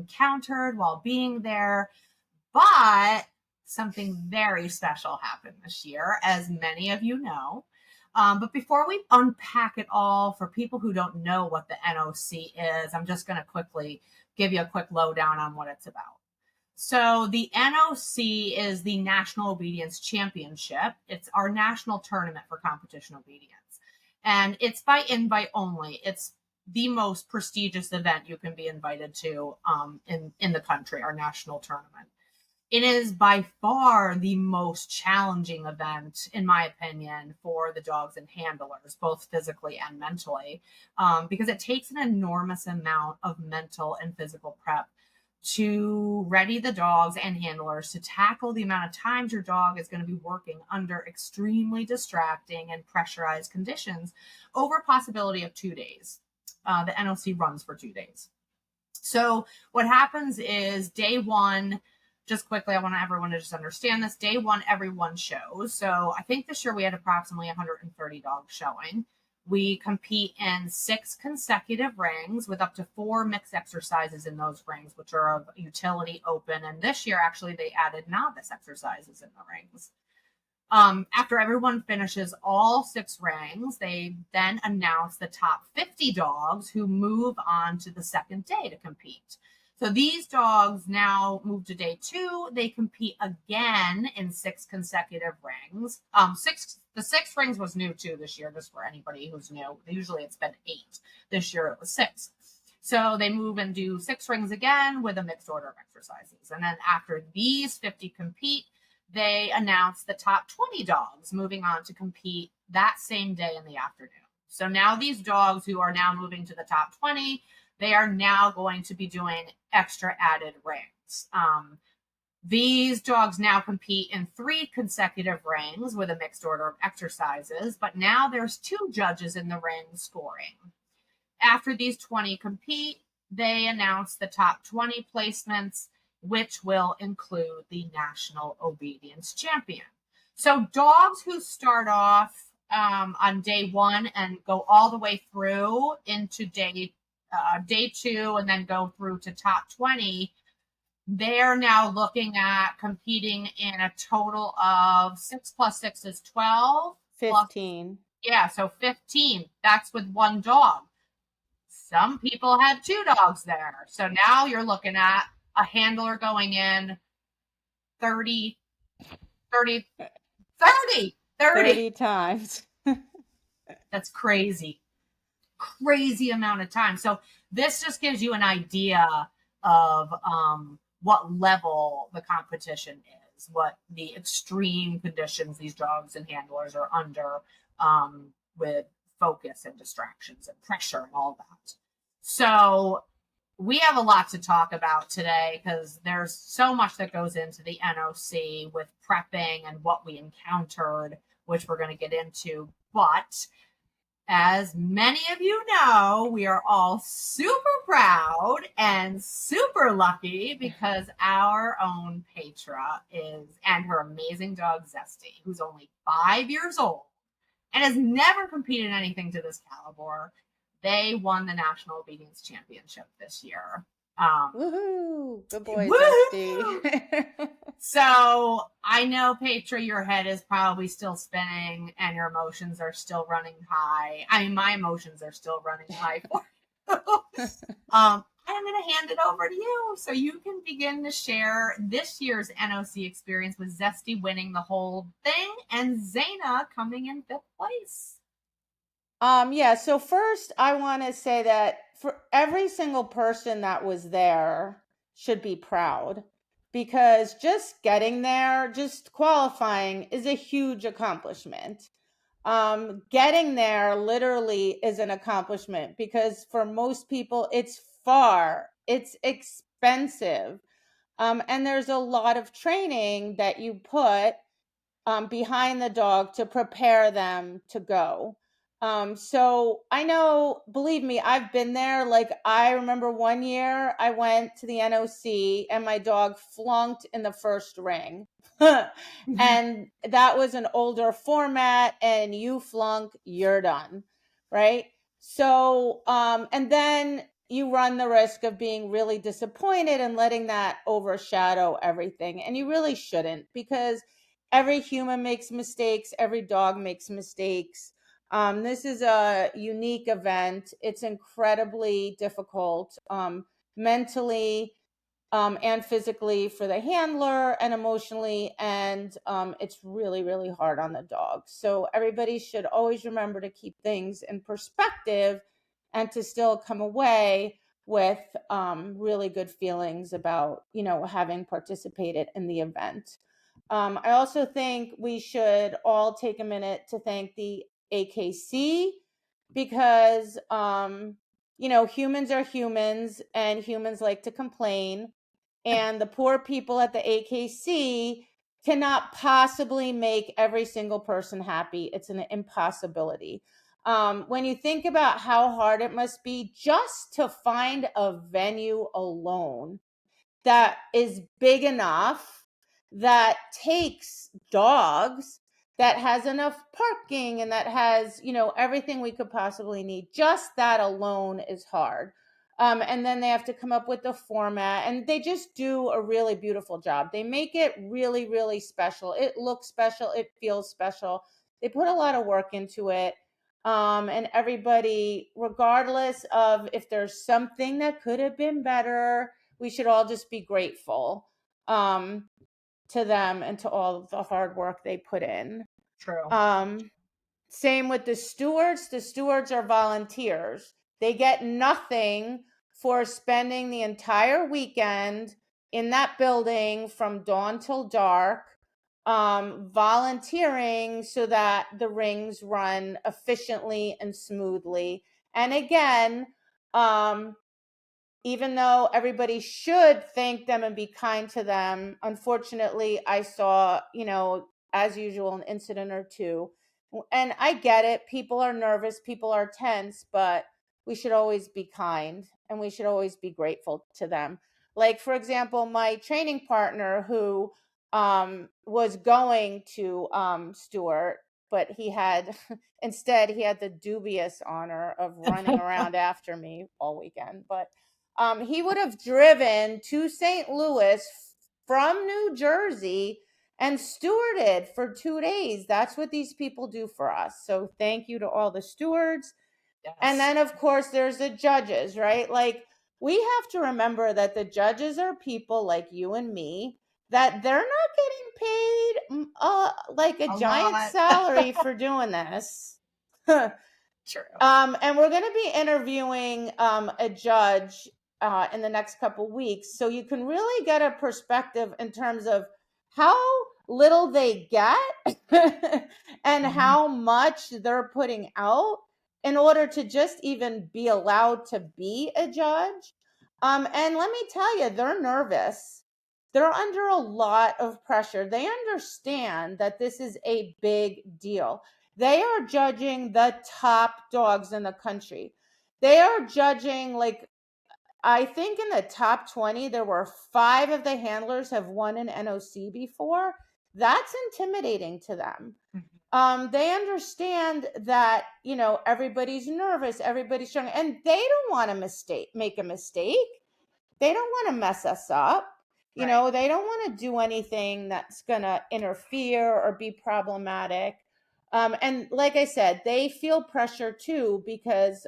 encountered while being there. But something very special happened this year, as many of you know. But before we unpack it all, for people who don't know what the NOC is, I'm just going to quickly give you a quick lowdown on what it's about. So the NOC is the National Obedience Championship. It's our national tournament for competition obedience. And it's by invite only. It's the most prestigious event you can be invited to in the country, our national tournament. It is by far the most challenging event, in my opinion, for the dogs and handlers, both physically and mentally, because it takes an enormous amount of mental and physical prep to ready the dogs and handlers to tackle the amount of times your dog is going to be working under extremely distracting and pressurized conditions over a possibility of 2 days. The NOC runs for 2 days. So what happens is day one, just quickly, I want everyone to just understand this. Day one, everyone shows. So I think this year we had approximately 130 dogs showing. We compete in 6 consecutive rings with up to 4 mixed exercises in those rings, which are of utility, open. And this year, actually, they added novice exercises in the rings. After everyone finishes all 6 rings, they then announce the top 50 dogs who move on to the second day to compete. So these dogs now move to day 2. They compete again in 6 consecutive rings. The 6 rings was new too this year, just for anybody who's new. Usually it's been 8. This year it was 6. So they move and do 6 rings again with a mixed order of exercises. And then after these 50 compete, they announce the top 20 dogs moving on to compete that same day in the afternoon. So now these dogs who are now moving to the top 20, they are now going to be doing extra added rings. These dogs now compete in 3 consecutive rings with a mixed order of exercises, but now there's 2 judges in the ring scoring. After these 20 compete, they announce the top 20 placements, which will include the National Obedience Champion. So dogs who start off on day 1 and go all the way through into day 2 and then go through to top 20, they're now looking at competing in a total of 6 plus 6 is 12. 15. So 15. That's with 1 dog. Some people had 2 dogs there. So now you're looking at a handler going in 30 times. That's crazy. Crazy amount of time. So this just gives you an idea of what level the competition is, what the extreme conditions these dogs and handlers are under, with focus and distractions and pressure and all that. So we have a lot to talk about today because there's so much that goes into the NOC with prepping and what we encountered, which we're going to get into. But as many of you know, we are all super proud and super lucky because our own Petra and her amazing dog Zesty, who's only 5 years old and has never competed in anything to this caliber, they won the National Obedience Championship this year. Woohoo! Good boy, Zesty. So I know, Petra, your head is probably still spinning and your emotions are still running high. I mean, my emotions are still running high for you. I'm going to hand it over to you so you can begin to share this year's NOC experience with Zesty winning the whole thing and Zaina coming in 5th place. So first I want to say that for every single person that was there should be proud, because just getting there, just qualifying is a huge accomplishment. Getting there literally is an accomplishment because for most people it's far, it's expensive. And there's a lot of training that you put behind the dog to prepare them to go. So I know, believe me, I've been there. Like, I remember one year I went to the NOC and my dog flunked in the first ring. And that was an older format, and you flunk, you're done. Right. So, and then, you run the risk of being really disappointed and letting that overshadow everything. And you really shouldn't, because every human makes mistakes, every dog makes mistakes. This is a unique event. It's incredibly difficult, mentally, and physically for the handler, and emotionally, and it's really, really hard on the dog. So everybody should always remember to keep things in perspective and to still come away with really good feelings about, having participated in the event. I also think we should all take a minute to thank the AKC, because humans are humans, and humans like to complain, and the poor people at the AKC cannot possibly make every single person happy. It's an impossibility. When you think about how hard it must be just to find a venue alone that is big enough, that takes dogs, that has enough parking, and that has, everything we could possibly need. Just that alone is hard. And then they have to come up with the format, and they just do a really beautiful job. They make it really, really special. It looks special. It feels special. They put a lot of work into it. And everybody, regardless of if there's something that could have been better, we should all just be grateful to them and to all of the hard work they put in. True. Same with the stewards. The stewards are volunteers. They get nothing for spending the entire weekend in that building from dawn till dark, volunteering so that the rings run efficiently and smoothly. And again, even though everybody should thank them and be kind to them, unfortunately, I saw, as usual, an incident or two. And I get it. People are nervous, people are tense, but we should always be kind, and we should always be grateful to them. Like, for example, my training partner, who was going to Stuart, but he had instead he had the dubious honor of running around after me all weekend. But he would have driven to St. Louis from New Jersey and stewarded for 2 days. That's what these people do for us. So thank you to all the stewards. Yes. And then, of course, there's the judges, right? Like, we have to remember that the judges are people like you and me, that they're not getting paid like a giant lot. salary for doing this. True. And we're going to be interviewing a judge in the next couple weeks, so you can really get a perspective in terms of how little they get and how much they're putting out in order to just even be allowed to be a judge. And let me tell you, they're nervous. They're under a lot of pressure. They understand that this is a big deal. They are judging the top dogs in the country. They are judging, like, I think in the top 20, there were 5 of the handlers have won an NOC before. That's intimidating to them. They understand that, everybody's nervous, everybody's strong, and they don't want to make a mistake. They don't want to mess us up. They don't want to do anything that's going to interfere or be problematic. And like I said, they feel pressure too, because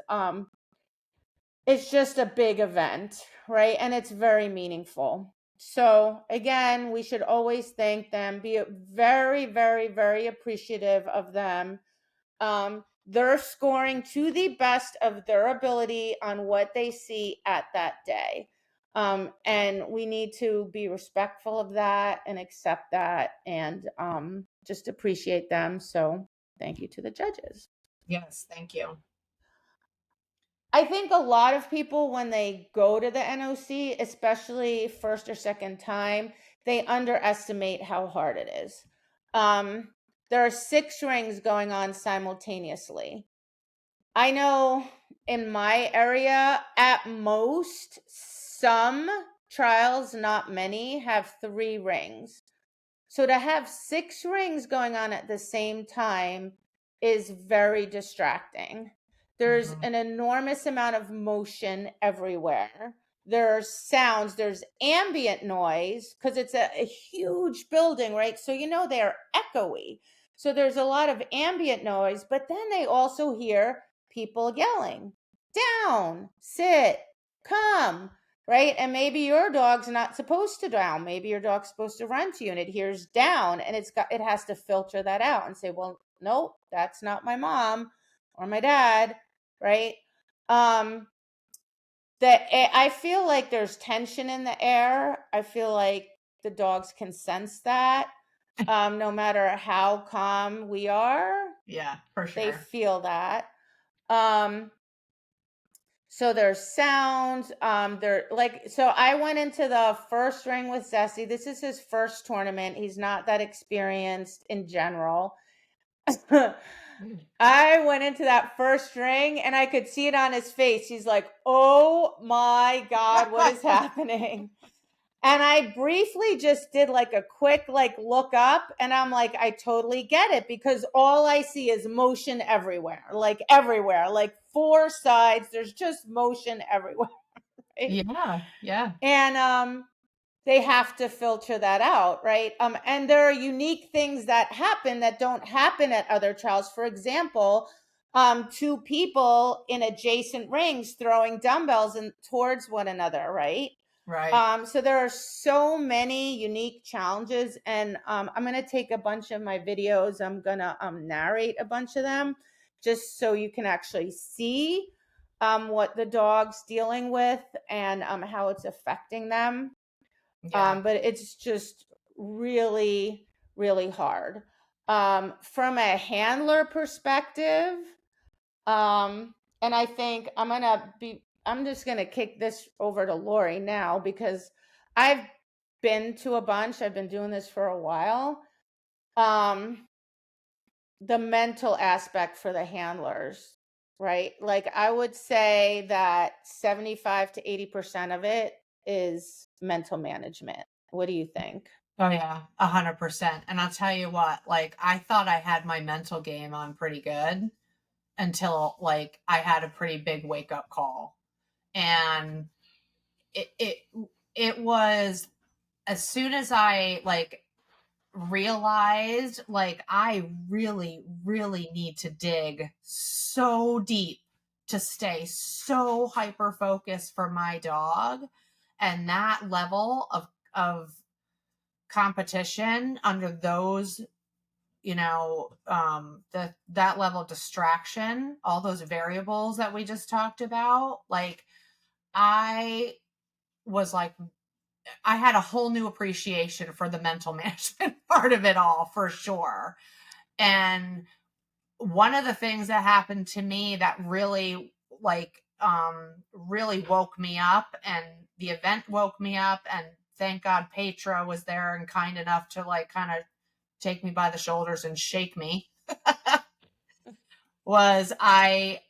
it's just a big event, right? And it's very meaningful. So again, we should always thank them, be very, very, very appreciative of them. They're scoring to the best of their ability on what they see at that day. And we need to be respectful of that and accept that, and just appreciate them. So thank you to the judges. Yes, thank you. I think a lot of people, when they go to the NOC, especially first or second time, they underestimate how hard it is. There are 6 rings going on simultaneously. I know in my area, at most, some trials, not many, have 3 rings. So to have 6 rings going on at the same time is very distracting. There's an enormous amount of motion everywhere. There's sounds, there's ambient noise because it's a huge building, right? So, they're echoey. So there's a lot of ambient noise, but then they also hear people yelling, down, sit, come, right? And maybe your dog's not supposed to down. Maybe your dog's supposed to run to you and it hears down, and it has to filter that out and say, well, nope, that's not my mom or my dad, right? I feel like there's tension in the air. I feel like the dogs can sense that. No matter how calm we are, Yeah, for they sure. feel that. So there's sounds. So I went into the first ring with Zesty. This is his first tournament. He's not that experienced in general. I went into that first ring and I could see it on his face. He's like, oh my God, what is happening? And I briefly just did like a quick look up, and I'm like, I totally get it, because all I see is motion everywhere, like 4 sides. There's just motion everywhere. Right? Yeah. And they have to filter that out, right? And there are unique things that happen that don't happen at other trials. For example, 2 people in adjacent rings throwing dumbbells towards one another, right? Right. So there are so many unique challenges, and I'm going to take a bunch of my videos. I'm going to narrate a bunch of them just so you can actually see what the dog's dealing with and how it's affecting them. Yeah. But it's just really, really hard. From a handler perspective, and I think I'm just going to kick this over to Laurie now, because I've been to a bunch. I've been doing this for a while. The mental aspect for the handlers, right? Like, I would say that 75 to 80% of it is mental management. What do you think? Oh yeah, 100%. And I'll tell you what, like I thought I had my mental game on pretty good until like I had a pretty big wake up call. And it it was as soon as I like realized like I really really need to dig so deep to stay so hyper focused for my dog, and that level of competition under those, that level of distraction, all those variables that we just talked about, like I was like, I had a whole new appreciation for the mental management part of it all, for sure. And one of the things that happened to me that really really woke me up, and the event woke me up, and thank God Petra was there and kind enough to like kind of take me by the shoulders and shake me, was I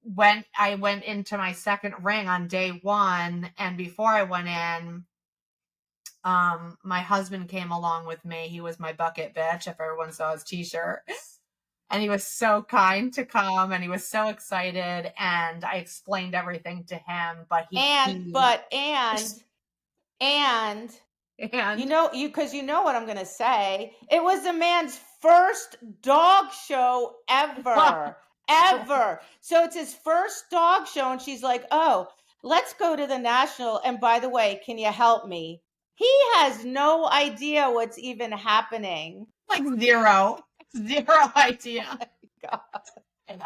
went into my second ring on day 1, and before I went in, my husband came along with me. He was my bucket bitch, if everyone saw his t-shirt. And he was so kind to come, and he was so excited, and I explained everything to him, but And and because you know what I'm going to say. It was the man's first dog show ever. Ever. So it's his first dog show, and she's like, oh, let's go to the national. And by the way, can you help me? He has no idea what's even happening. like zero idea. God. And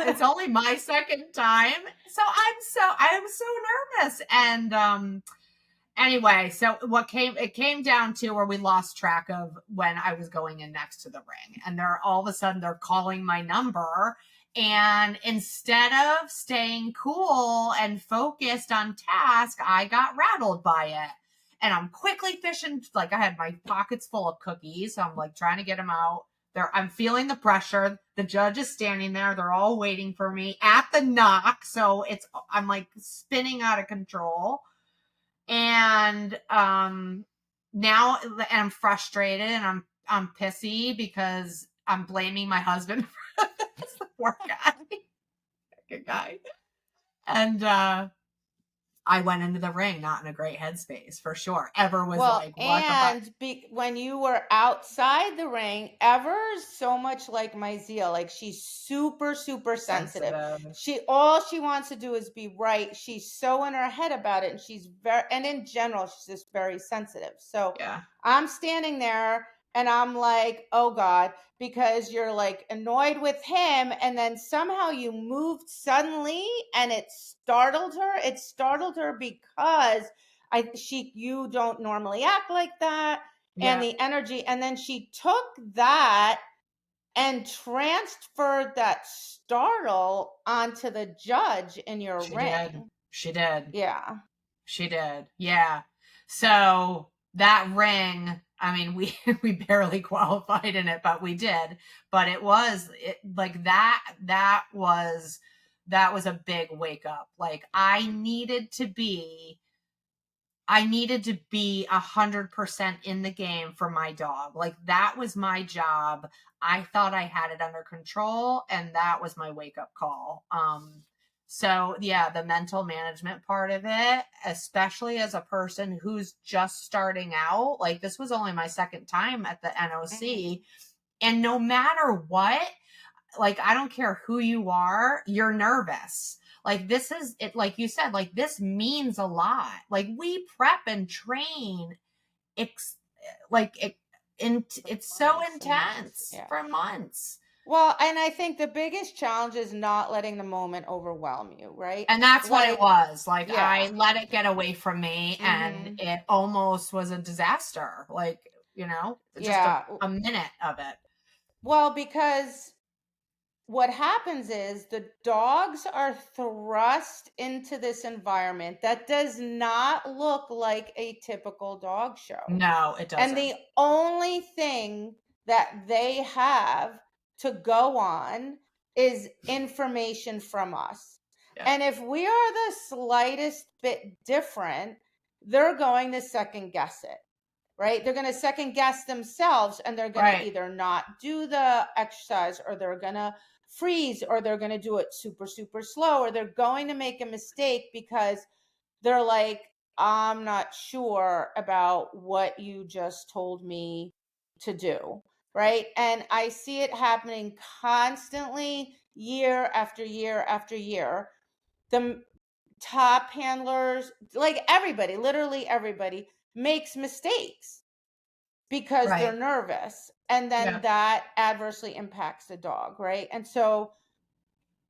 it's only my second time, so I'm so nervous. And anyway, so it came down to where we lost track of when I was going in next to the ring, and they're all of a sudden they're calling my number, and instead of staying cool and focused on task, I got rattled by it. And I'm quickly fishing, like I had my pockets full of cookies, so I'm like trying to get them out. I'm feeling the pressure. The judge is standing there. They're all waiting for me at the knock. So I'm like spinning out of control. And now I'm frustrated, and I'm pissy because I'm blaming my husband That's the poor guy. Good guy. And I went into the ring not in a great headspace for sure. Ever was Well, like, what the fuck? and when you were outside the ring, Ever's so much like my Zeal. Like she's super, super sensitive. Sensitive. All she wants to do is be right. She's so in her head about it, and and in general, she's just very sensitive. So Yeah. I'm standing there and I'm like, oh God, because you're like annoyed with him, and then somehow you moved suddenly and it startled her. It startled her because you don't normally act like that, and Yeah. the energy, and then she took that and transferred that startle onto the judge in your She did. ring. She did. Yeah. She did. Yeah. So that ring, I mean, we we barely qualified in it, but we did. But like that was a big wake up. Like I needed to be 100% in the game for my dog. Like that was my job. I thought I had it under control, and that was my wake up call. So yeah, the mental management part of it, especially as a person who's just starting out, like this was only my second time at the NOC. And no matter what, like I don't care who you are, you're nervous. Like this is it, like you said, like this means a lot. Like we prep and train, ex- like it's so Months and months. intense Yeah. for months. Well, and I think the biggest challenge is not letting the moment overwhelm you, right? And that's what it Like, was. Like I yeah. let it get away from me, and Mm-hmm. it almost was a disaster. Like, just Yeah. a minute of it. Well, because what happens is the dogs are thrust into this environment that does not look like a typical dog show. No, it And doesn't. the only thing that they have to go on is information from us. Yeah. And if we are the slightest bit different, they're going to second guess it, right? They're going to second guess themselves, and they're going to Right. either not do the exercise, or they're going to freeze, or they're going to do it super, super slow, or they're going to make a mistake because they're like, I'm not sure about what you just told me to do. Right. And I see it happening constantly, year after year after year. The top handlers, like everybody, literally everybody, makes mistakes because they're Right. nervous. And then Yeah. that adversely impacts the dog. Right. And so,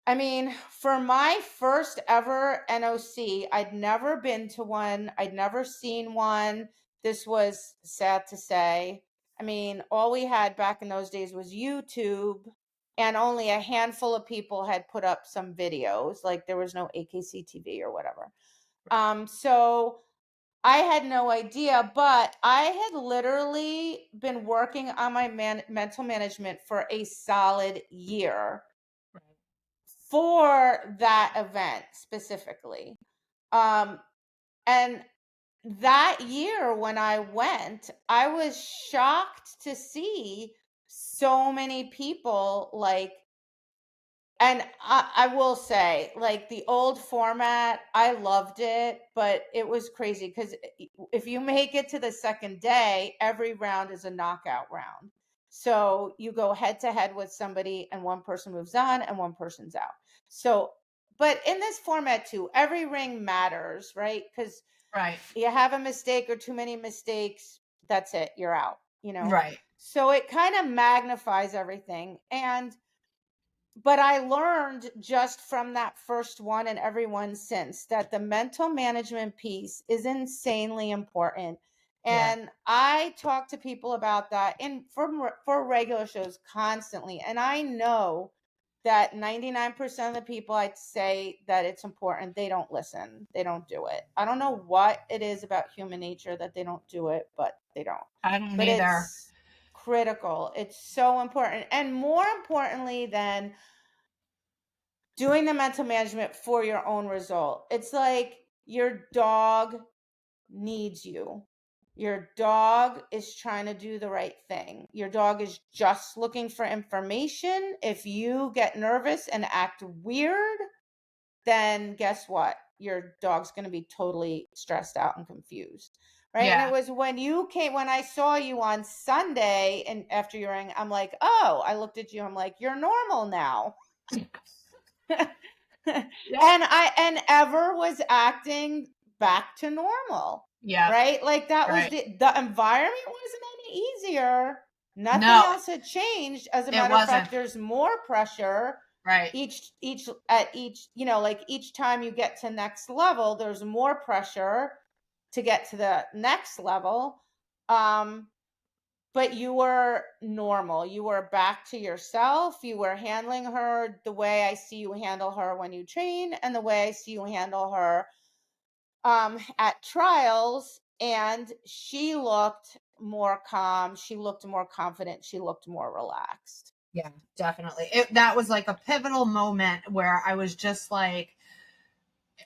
I mean, for my first ever NOC, I'd never been to one, I'd never seen one. This was sad to say. I mean, all we had back in those days was YouTube, and only a handful of people had put up some videos. Like there was no AKC TV or whatever. So I had no idea, but I had literally been working on my mental management for a solid year Right. for that event specifically. Um, and that year when I went, I was shocked to see so many people like, and I will say, like the old format, I loved it, but it was crazy because if you make it to the second day, every round is a knockout round. So you go head to head with somebody, and one person moves on and one person's out. So, but in this format too, every ring matters, right? Because Right. you have a mistake or too many mistakes, that's it, you're out, you know? Right. So it kind of magnifies everything. But I learned just from that first one and everyone since that the mental management piece is insanely important. Yeah. And I talk to people about that for regular shows constantly. And I know that 99% of the people I'd say that it's important, they don't listen. They don't do it. I don't know what it is about human nature that they don't do it, but they don't. I don't But either. it's critical. It's so important. And more importantly than doing the mental management for your own result. It's like your dog needs you. Your dog is trying to do the right thing. Your dog is just looking for information. If you get nervous and act weird, then guess what? Your dog's going to be totally stressed out and confused. Right. And it Yeah. was when I saw you on Sunday and after you rang, I'm like, oh, I looked at you. I'm like, you're normal now. Yeah. And Ever was acting back to normal, Yeah. right? Like that was Right. the environment wasn't any easier. Nothing No, else had changed. As a it matter of wasn't. fact, there's more pressure Right. each, like each time you get to next level, there's more pressure to get to the next level. But you were normal. You were back to yourself. You were handling her the way I see you handle her when you train and the way I see you handle her at trials. And she looked more calm. She looked more confident. She looked more relaxed. Yeah, definitely. That was like a pivotal moment where I was just like,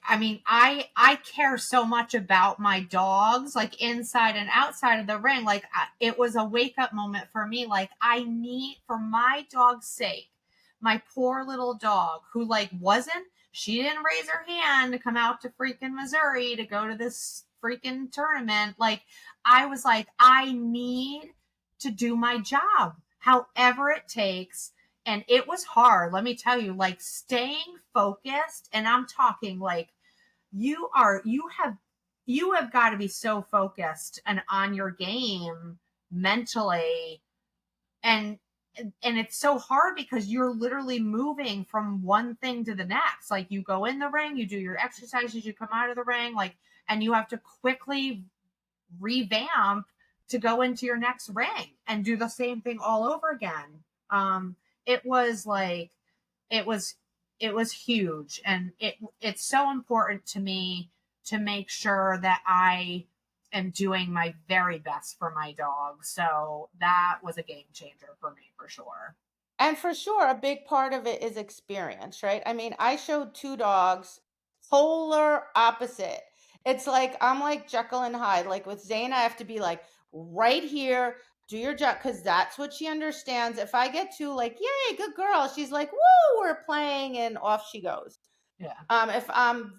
I mean, I care so much about my dogs, like inside and outside of the ring. Like it was a wake up moment for me. Like I need, for my dog's sake, my poor little dog who like wasn't. She didn't raise her hand to come out to freaking Missouri to go to this freaking tournament. Like I was like, I need to do my job, however it takes. And it was hard, let me tell you, like staying focused. And I'm talking like you have got to be so focused and on your game mentally. And and it's so hard because you're literally moving from one thing to the next. Like you go in the ring, you do your exercises, you come out of the ring, like, and you have to quickly revamp to go into your next ring and do the same thing all over again. It was like it was it was huge, and it's so important to me to make sure that I am doing my very best for my dog. So that was a game changer for me for sure. And for sure, a big part of it is experience, right? I mean, I showed two dogs polar opposite. It's like I'm like Jekyll and Hyde. Like with Zane, I have to be like right here, do your job, because that's what she understands. If I get too like, yay, good girl, she's like, woo, we're playing, and off she goes. Yeah. If I'm,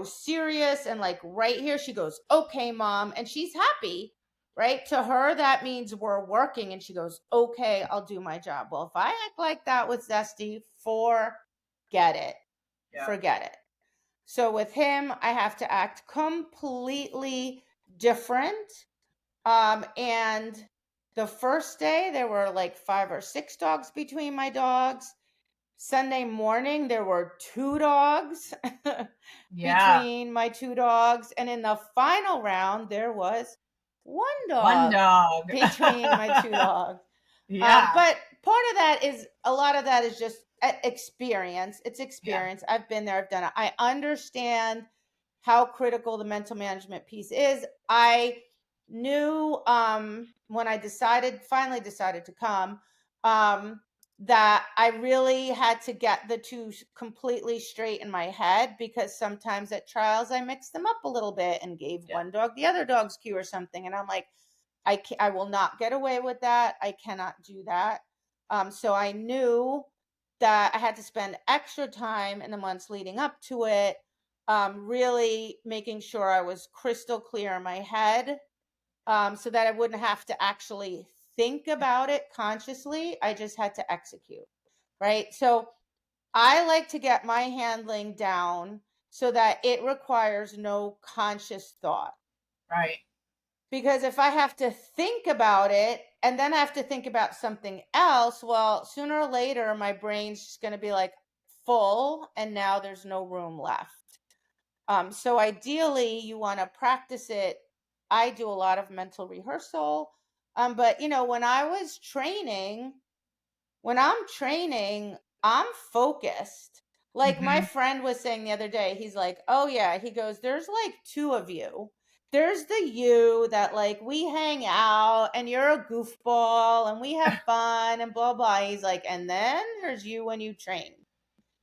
serious and like right here, she goes, okay, mom, and she's happy, right? To her, that means we're working, and she goes, okay, I'll do my job. Well, if I act like that with Zesty, forget it, Yeah. forget it. So with him, I have to act completely different. And the first day, there were like 5 or 6 dogs between my dogs. Sunday morning, there were 2 dogs Yeah. between my 2 dogs. And in the final round, there was 1 One dog dog. between my 2 dogs. Yeah. But part of that is a lot of that is just experience. It's Yeah. experience. I've been there, I've done it. I understand how critical the mental management piece is. I knew when I finally decided to come, that I really had to get the two completely straight in my head, because sometimes at trials I mixed them up a little bit and gave Yeah. one dog the other dog's cue or something. And I'm like, I will not get away with that. I cannot do that. So I knew that I had to spend extra time in the months leading up to it, really making sure I was crystal clear in my head, so that I wouldn't have to actually think about it consciously. I just had to execute, right? So I like to get my handling down so that it requires no conscious thought. Right. Because if I have to think about it and then I have to think about something else, well, sooner or later, my brain's just going to be like full, and now there's no room left. So ideally, you want to practice it. I do a lot of mental rehearsal. But when I'm training, I'm focused. Like my Hmm. friend was saying the other day, he's like, oh yeah, he goes, there's like 2 of you. There's the you that like we hang out and you're a goofball and we have fun and blah blah. He's like, and then there's you when you train.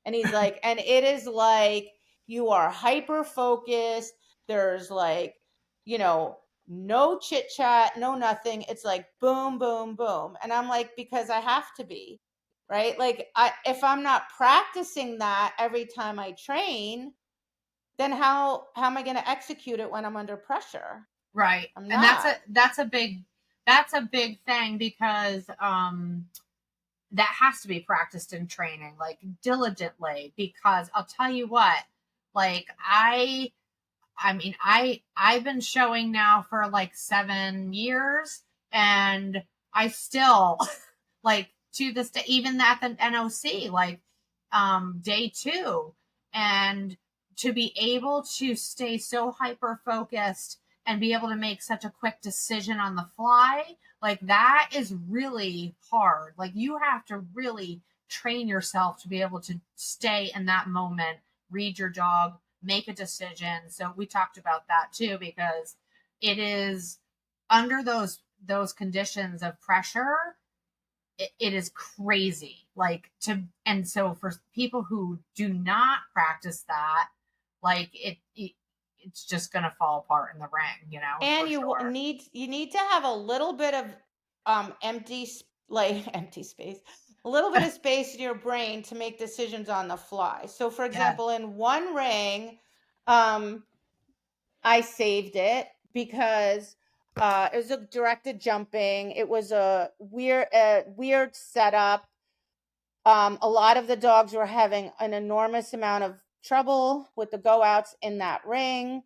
And he's like, and it is like you are hyper focused. There's like, you know, no chit chat, no nothing. It's like boom, boom, boom. And I'm like, because I have to be, right? Like if I'm not practicing that every time I train, then how am I going to execute it when I'm under pressure? Right. I'm And not. that's a big thing because that has to be practiced in training, like diligently, because I'll tell you what, like I've been showing now for like 7 years, and I still like to this day, even at the NOC, like day two, and to be able to stay so hyper focused and be able to make such a quick decision on the fly, like that is really hard. Like you have to really train yourself to be able to stay in that moment, read your dog, make a decision. So we talked about that too, because it is under those conditions of pressure, it is crazy. Like to, and so for people who do not practice that, like it's just gonna fall apart in the ring, And for sure. you need to have a little bit of empty like empty space, a little bit of space in your brain to make decisions on the fly. So for Yeah. example, in one ring, um I saved it because it was a directed jumping. It was a weird setup. A lot of the dogs were having an enormous amount of trouble with the go outs in that ring.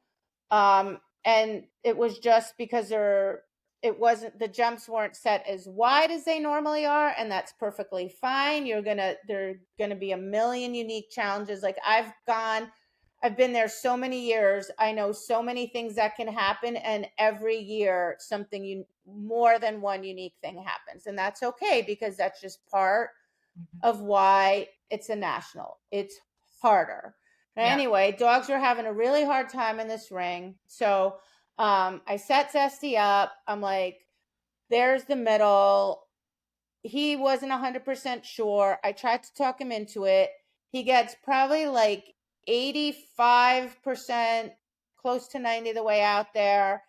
And it was just because it wasn't, the jumps weren't set as wide as they normally are, and that's perfectly fine. There are gonna be a million unique challenges. Like I've been there so many years. I know so many things that can happen, and every year more than one unique thing happens, and that's okay because that's just part Mhm. of why it's a national. It's harder. Yeah. Anyway, dogs were having a really hard time in this ring. So I set Zesty up. I'm like, there's the middle. He wasn't 100% sure. I tried to talk him into it. He gets probably like 85%, close to 90 the way out there.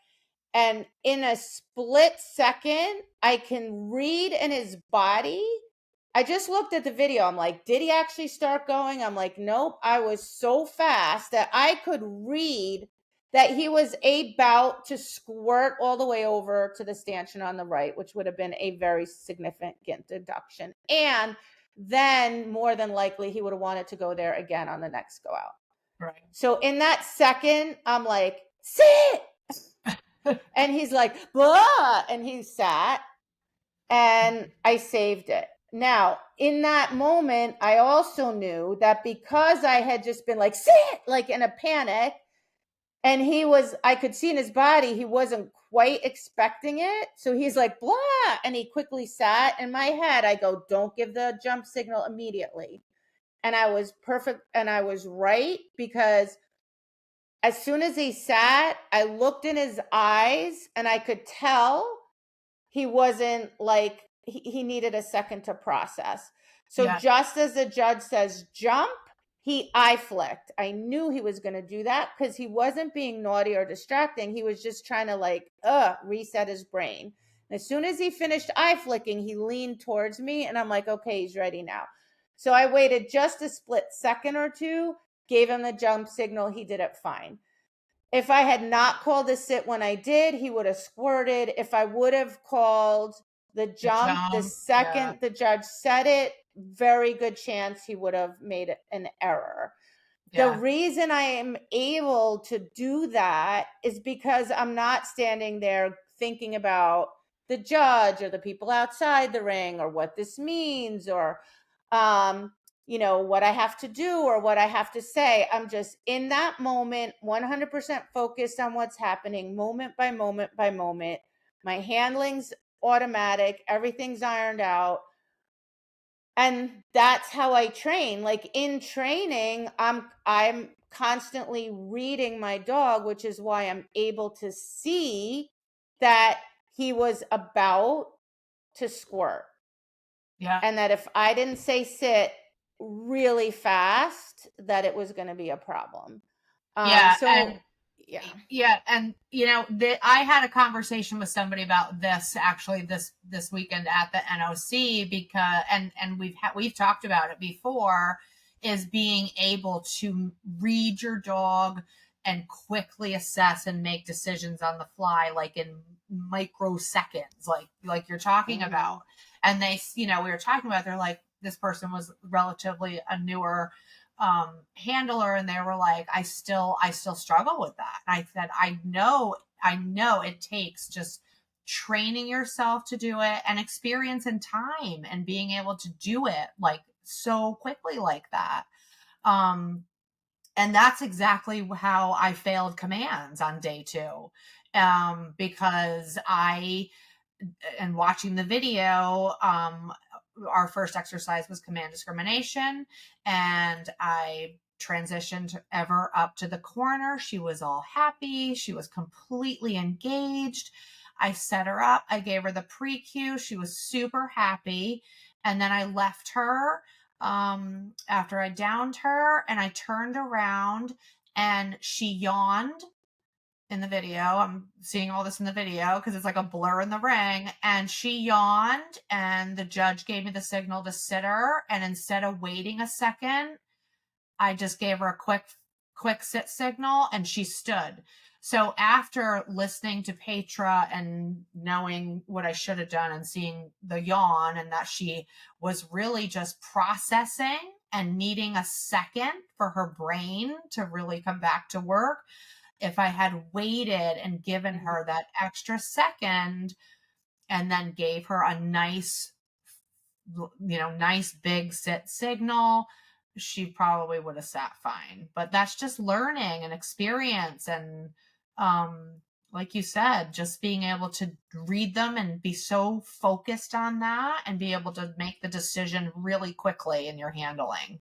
And in a split second, I can read in his body. I just looked at the video. I'm like, did he actually start going? I'm like, nope. I was so fast that I could read that he was about to squirt all the way over to the stanchion on the right, which would have been a very significant deduction. And then more than likely, he would have wanted to go there again on the next go out. Right. So in that second, I'm like, sit. And he's like, blah, and he sat, and I saved it. Now, in that moment, I also knew that because I had just been like, sit, like in a panic, and I could see in his body, he wasn't quite expecting it. So he's like, blah, and he quickly sat. In my head, I go, don't give the jump signal immediately. And I was perfect, and I was right, because as soon as he sat, I looked in his eyes and I could tell he wasn't like, he needed a second to process. So Yeah. just as the judge says jump, he eye flicked. I knew he was going to do that because he wasn't being naughty or distracting. He was just trying to like reset his brain. And as soon as he finished eye flicking, he leaned towards me, and I'm like, okay, he's ready now. So I waited just a split second or two, gave him the jump signal. He did it fine. If I had not called a sit when I did, he would have squirted. If I would have called the The jump the jump. Yeah. second the judge said it, very good chance he would have made an error. The Yeah. reason I am able to do that is because I'm not standing there thinking about the judge or the people outside the ring or what this means, or um what I have to do or what I have to say. I'm just in that moment 100% focused on what's happening, moment by moment by moment. My handling's automatic, everything's ironed out, and that's how I train. Like in training, I'm constantly reading my dog, which is why I'm able to see that he was about to squirt, Yeah. and that if I didn't say sit really fast, that it was going to be a problem. Yeah. So And Yeah. Yeah, and I had a conversation with somebody about this actually this weekend at the NOC, because and we've talked about it before, is being able to read your dog and quickly assess and make decisions on the fly, like in microseconds, like you're talking about. And we were talking about, they're like, this person was relatively a newer handler, and they were like, I still struggle with that. And I said, I know it takes just training yourself to do it, and experience and time, and being able to do it like so quickly like that. And that's exactly how I failed commands on day 2, because and watching the video, our first exercise was command discrimination, and I transitioned Ever up to the corner. She was all happy. She was completely engaged. I set her up. I gave her the pre-cue. She was super happy. And then I left her after I downed her, and I turned around and she yawned in the video. I'm seeing all this in the video because it's like a blur in the ring. And she yawned, and the judge gave me the signal to sit her. And instead of waiting a second, I just gave her a quick sit signal, and she stood. So after listening to Petra and knowing what I should have done, and seeing the yawn, and that she was really just processing and needing a second for her brain to really come back to work, if I had waited and given her that extra second, and then gave her a nice big sit signal, she probably would have sat fine. But that's just learning and experience, and like you said, just being able to read them and be so focused on that, and be able to make the decision really quickly in your handling.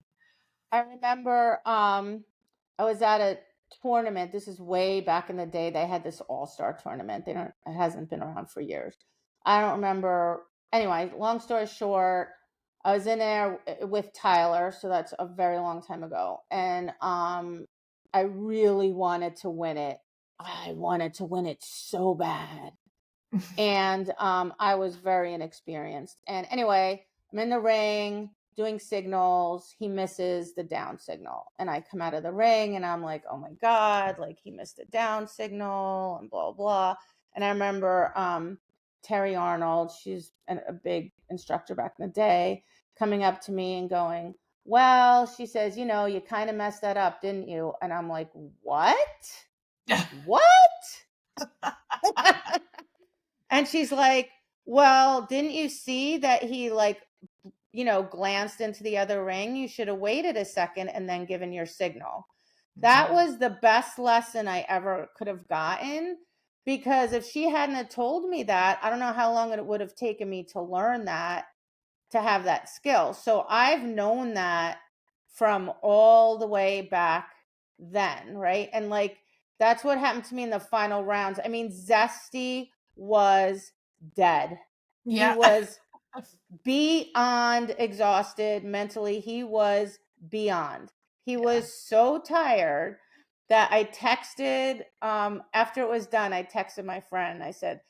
I remember I was at a tournament. This is way back in the day. They had this all-star tournament. It hasn't been around for years. I don't remember. Anyway, long story short, I was in there with Tyler, so that's a very long time ago. And I really wanted to win it. I wanted to win it so bad. And I was very inexperienced. And anyway, I'm in the ring doing signals. He misses the down signal, and I come out of the ring, and I'm like, oh my god, like he missed the down signal, and blah blah. And I remember Terry Arnold, she's a big instructor back in the day, coming up to me and going, well, she says, you kind of messed that up, didn't you? And I'm like, what? And she's like, well, didn't you see that he glanced into the other ring? You should have waited a second and then given your signal. That was the best lesson I ever could have gotten, because if she hadn't have told me that, I don't know how long it would have taken me to learn that, to have that skill. So I've known that from all the way back then, right? And that's what happened to me in the final rounds. I mean, Zesty was dead. Yeah. He was beyond exhausted mentally. He was beyond. He was so tired that I texted, after it was done, I texted my friend. I said,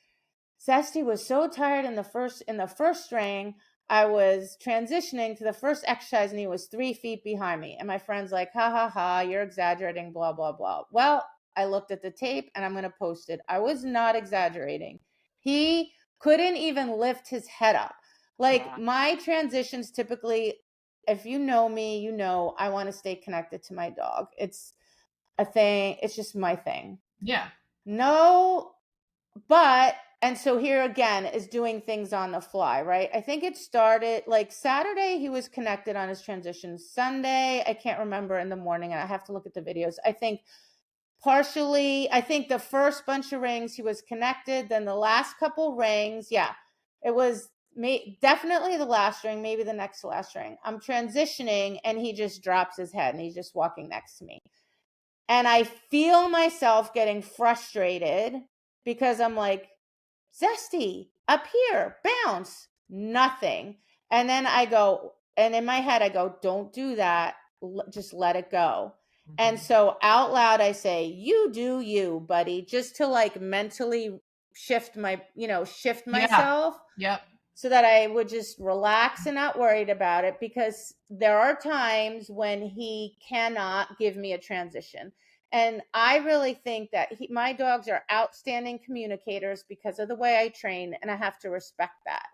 Zesty was so tired in the first ring. I was transitioning to the first exercise, and he was 3 feet behind me. And my friend's like, ha ha ha, you're exaggerating, blah blah blah. Well, I looked at the tape, and I'm going to post it. I was not exaggerating. He couldn't even lift his head up. My transitions typically, if you know me, I want to stay connected to my dog. It's a thing. It's just my thing. Yeah. No, and so here again is doing things on the fly, right? I think it started Saturday, he was connected on his transition. Sunday, I can't remember in the morning, and I have to look at the videos. I think the first bunch of rings he was connected. Then the last couple rings, it was definitely the last ring, maybe the next to last ring. I'm transitioning, and he just drops his head, and he's just walking next to me. And I feel myself getting frustrated, because I'm like, Zesty, up here, bounce, nothing. And then I go, and in my head, I go, don't do that. Just let it go. And so out loud, I say, you do you, buddy, just to like mentally shift shift Yeah. myself Yep. so that I would just relax and not worried about it, because there are times when he cannot give me a transition. And I really think that my dogs are outstanding communicators because of the way I train, and I have to respect that.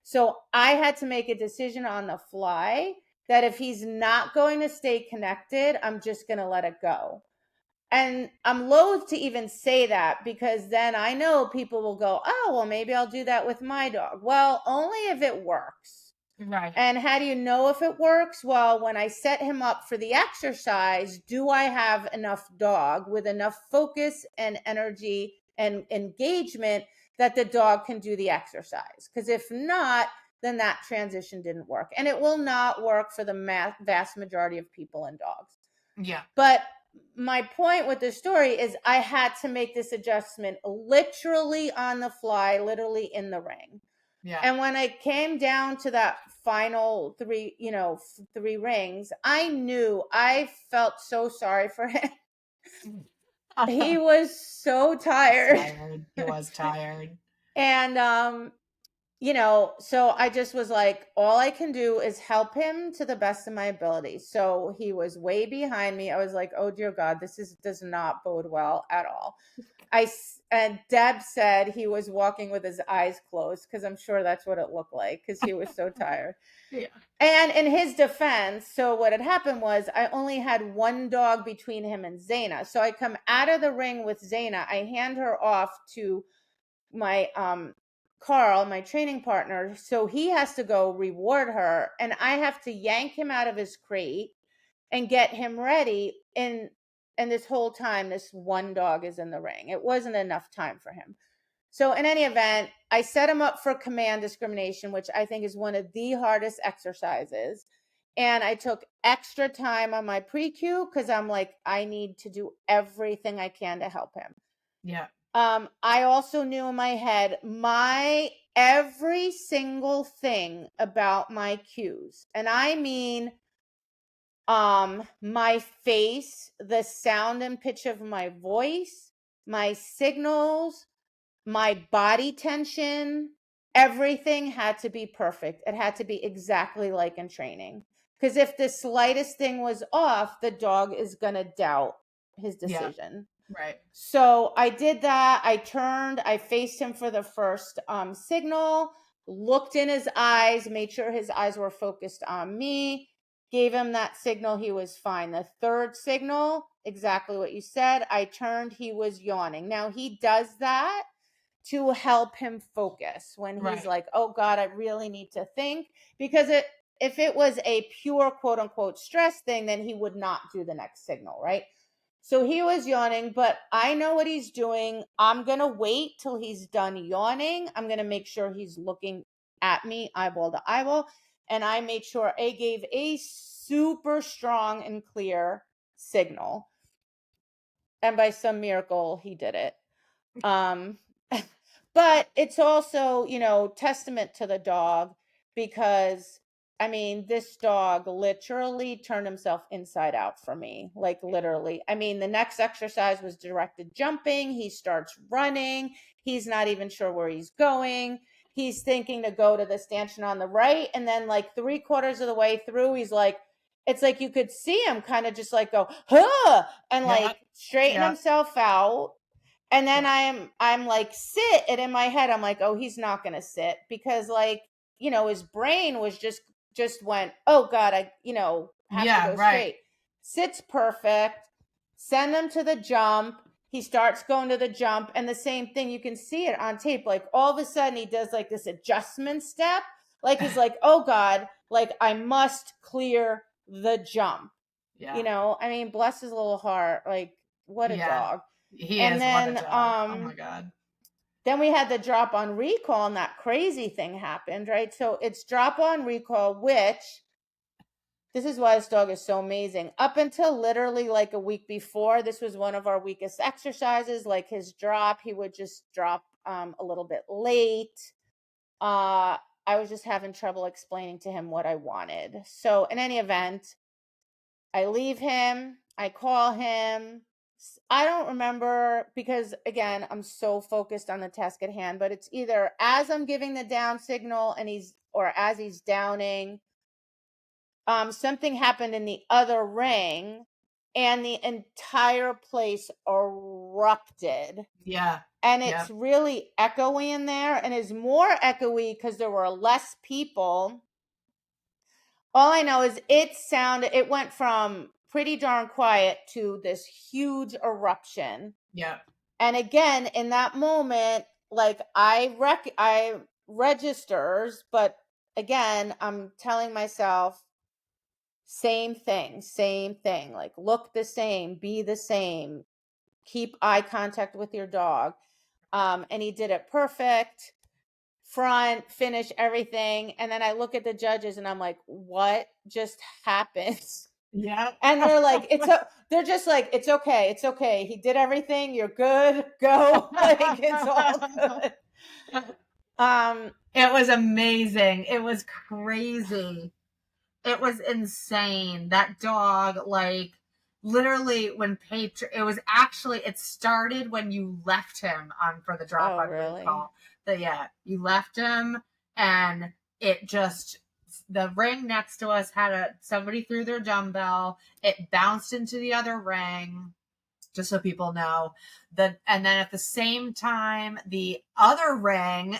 So I had to make a decision on the fly that if he's not going to stay connected, I'm just going to let it go. And I'm loath to even say that, because then I know people will go, oh, well, maybe I'll do that with my dog. Well, only if it works. Right. And how do you know if it works? Well, when I set him up for the exercise, do I have enough dog with enough focus and energy and engagement that the dog can do the exercise? Because if not, then that transition didn't work. And it will not work for the vast majority of people and dogs. Yeah. But my point with this story is I had to make this adjustment literally on the fly, literally in the ring. Yeah. And when I came down to that final three rings, I felt so sorry for him. He was so tired. He was tired. And so I just was like, all I can do is help him to the best of my ability. So he was way behind me. I was like, oh dear God, does not bode well at all. And Deb said he was walking with his eyes closed, because I'm sure that's what it looked like, because he was so tired. Yeah. And in his defense, so what had happened was I only had one dog between him and Zaina. So I come out of the ring with Zaina. I hand her off to my Carl, my training partner. So he has to go reward her, and I have to yank him out of his crate and get him ready. And this whole time, this one dog is in the ring. It wasn't enough time for him. So in any event, I set him up for command discrimination, which I think is one of the hardest exercises. And I took extra time on my pre-cue because I'm like, I need to do everything I can to help him. Yeah. I also knew in my head every single thing about my cues. And I mean, my face, the sound and pitch of my voice, my signals, my body tension, everything had to be perfect. It had to be exactly like in training. Because if the slightest thing was off, the dog is going to doubt his decision. Yeah. Right. So I did that. I faced him for the first signal, looked in his eyes, made sure his eyes were focused on me, gave him that signal. He was fine. The third signal, exactly what you said. I turned, he was yawning. Now he does that to help him focus when he's like, oh God, I really need to think, because if it was a pure quote unquote stress thing, then he would not do the next signal. Right. So he was yawning, but I know what he's doing. I'm going to wait till he's done yawning. I'm going to make sure he's looking at me eyeball to eyeball. And I made sure I gave a super strong and clear signal. And by some miracle, he did it. But it's also, testament to the dog, because I mean, this dog literally turned himself inside out for me, like literally. I mean, the next exercise was directed jumping. He starts running. He's not even sure where he's going. He's thinking to go to the stanchion on the right. And then like 3/4 of the way through, he's like, it's like you could see him kind of just like go, huh, and like straighten himself out. And then I'm like, sit. And in my head, I'm like, oh, he's not going to sit, because like, his brain was just went, oh God, I, have to go straight. Sits perfect. Send him to the jump. He starts going to the jump, and the same thing, you can see it on tape. Like all of a sudden he does like this adjustment step. Like he's like, oh God, like I must clear the jump. Yeah. I mean, bless his little heart. Like what a dog. He and is. then What a dog. Oh my God. Then we had the drop on recall, and that crazy thing happened, right? So it's drop on recall, which this is why this dog is so amazing. Up until literally like a week before, this was one of our weakest exercises. Like his drop, he would just drop a little bit late. I was just having trouble explaining to him what I wanted. So in any event, I leave him. I call him. I don't remember because, again, I'm so focused on the task at hand, but it's either as I'm giving the down signal or as he's downing. Something happened in the other ring and the entire place erupted. Yeah. And Yeah. it's really echoey in there and is more echoey because there were less people. All I know is it went from pretty darn quiet to this huge eruption. Yeah. And again, in that moment, like I registers, but again, I'm telling myself same thing, like look the same, be the same, keep eye contact with your dog. And he did it perfect, front, finish, everything. And then I look at the judges and I'm like, what just happened? Yeah. And they're just like, it's okay. He did everything. You're good. Go. Like it's all good. It was amazing. It was crazy. It was insane. That dog, like, literally when Petra, it started when you left him on for the drop Oh, on really? recall. Yeah, you left him and it just, the ring next to us somebody threw their dumbbell. It bounced into the other ring, just so people know. And then at the same time, the other ring,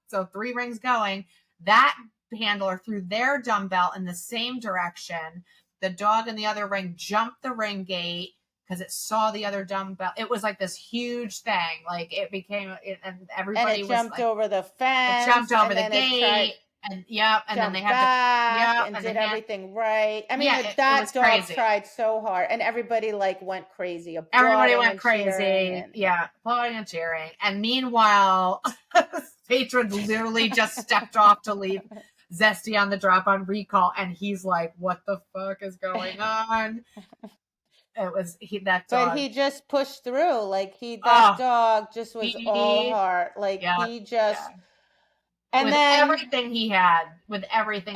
so 3 rings going, that handler threw their dumbbell in the same direction. The dog in the other ring jumped the ring gate because it saw the other dumbbell. It was like this huge thing. Like it became, and And everybody it was jumped like, over the it jumped fence over and the then it tried gate. And yeah, and then they jumped had to, back yeah, and and did they had, everything right. I mean, yeah, it was that dog crazy. tried so hard and everybody like went crazy, Everybody applauding went and cheering crazy. and Yeah, applauding and cheering. And meanwhile, Patron literally just stepped off to leave Zesty on the drop on recall, and he's like, "What the fuck is going on?" It was that but dog. he just pushed through. Like that Oh, dog just was all he, heart. Like yeah, he just yeah. and With then everything he had, he everything.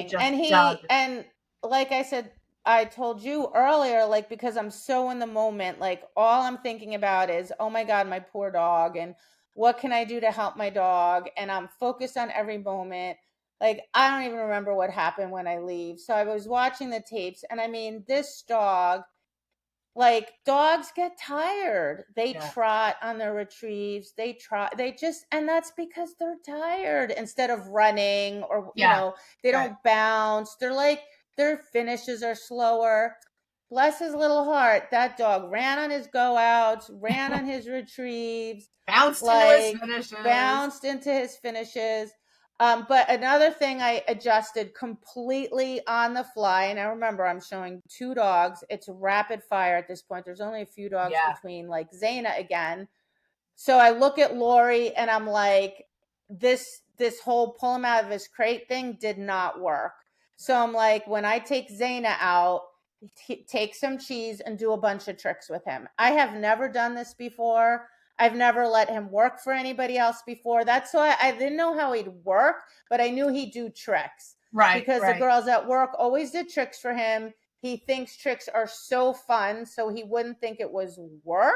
just dug. And like I said, I told you earlier, like because I'm so in the moment, like all I'm thinking about is, oh my God, my poor dog, and what can I do to help my dog? And I'm focused on every moment. Like I don't even remember what happened when I leave. So I was watching the tapes, and I mean, this dog, like dogs get tired. They Yeah, trot on their retrieves. And that's because they're tired instead of running or, yeah, they right. don't bounce. Their finishes are slower. Bless his little heart. That dog ran on his go outs, ran on his retrieves, Bounced into his like finishes. bounced into his finishes. But another thing I adjusted completely on the fly, and I remember I'm showing 2 dogs. It's rapid fire at this point. There's only a few dogs Yeah, between, like Zaina again. So I look at Laurie and I'm like, this whole pull him out of his crate thing did not work. So I'm like, when I take Zaina out, take some cheese and do a bunch of tricks with him. I have never done this before. I've never let him work for anybody else before. That's why I didn't know how he'd work, but I knew he'd do tricks right, because the right. girls at work always did tricks for him. He thinks tricks are so fun, so he wouldn't think it was work,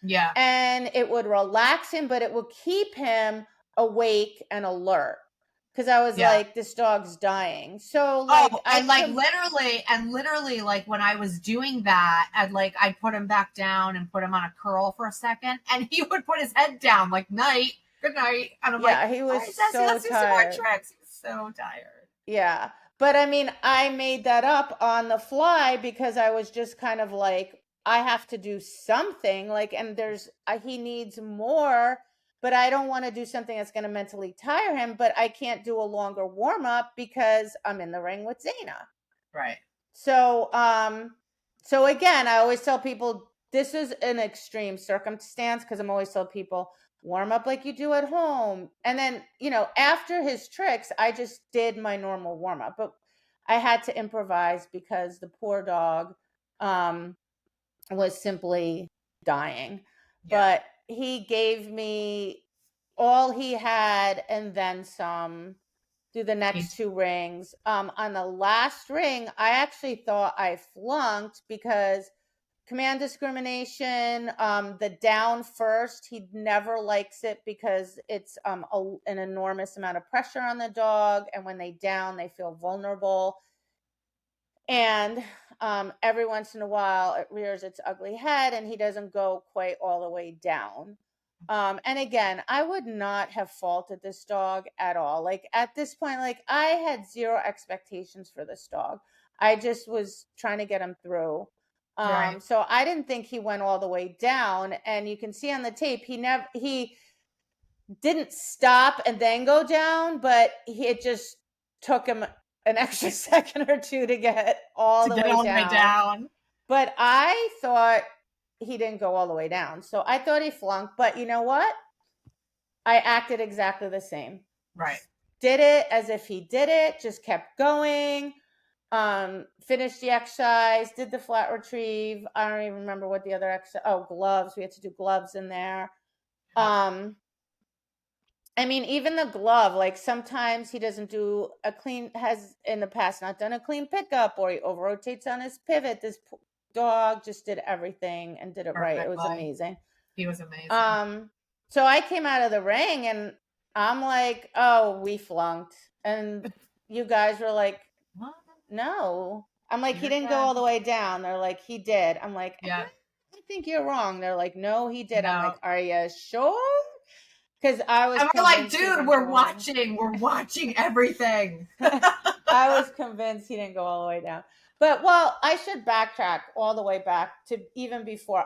Yeah, and it would relax him, but it would keep him awake and alert. Because I was yeah. like, this dog's dying. So like Oh, and like literally, like when I was doing that, I'd put him back down and put him on a curl for a second, and he would put his head down, like night, good night, and I'm like, yeah, he all was right, Zessie, so let's do some more tired. tricks. He was so tired. Yeah. But I mean, I made that up on the fly because I was just kind of like, I have to do something. Like, and he needs more, but I don't want to do something that's going to mentally tire him. But I can't do a longer warm up because I'm in the ring with Zaina. Right. So, so again, I always tell people this is an extreme circumstance because I'm always tell people warm up like you do at home. And then, after his tricks, I just did my normal warm up, but I had to improvise because the poor dog was simply dying. Yeah. But he gave me all he had and then some. do the next 2 rings. On the last ring, I actually thought I flunked because command discrimination, the down first, he never likes it because it's an enormous amount of pressure on the dog, and when they down, they feel vulnerable. And every once in a while, it rears its ugly head, and he doesn't go quite all the way down. And again, I would not have faulted this dog at all. Like at this point, like I had zero expectations for this dog. I just was trying to get him through. Right. So I didn't think he went all the way down. And you can see on the tape, he didn't stop and then go down, but it just took him an extra second or two to get all To the get way all the way down. down. But I thought he didn't go all the way down. So I thought he flunked. But you know what? I acted exactly the same. Right. Did it as if he did it, just kept going. Finished the exercise, did the flat retrieve. I don't even remember what the other exercise. Oh, gloves. We had to do gloves in there. I mean, even the glove, like sometimes he doesn't do has in the past not done a clean pickup, or he over rotates on his pivot. This dog just did everything and did it right. It was Perfectly. amazing. He was amazing. So I came out of the ring and I'm like, oh, we flunked. And you guys were like, What? no. I'm like, he You're didn't go good. all the way down. They're like, he did. I'm like, Yeah. I think you're wrong. They're like, no, he did. I'm No. like, are you sure? Because I was And we're like, convinced he dude, didn't we're go watching. We're watching everything. I was convinced he didn't go all the way down. But well, I should backtrack all the way back to even before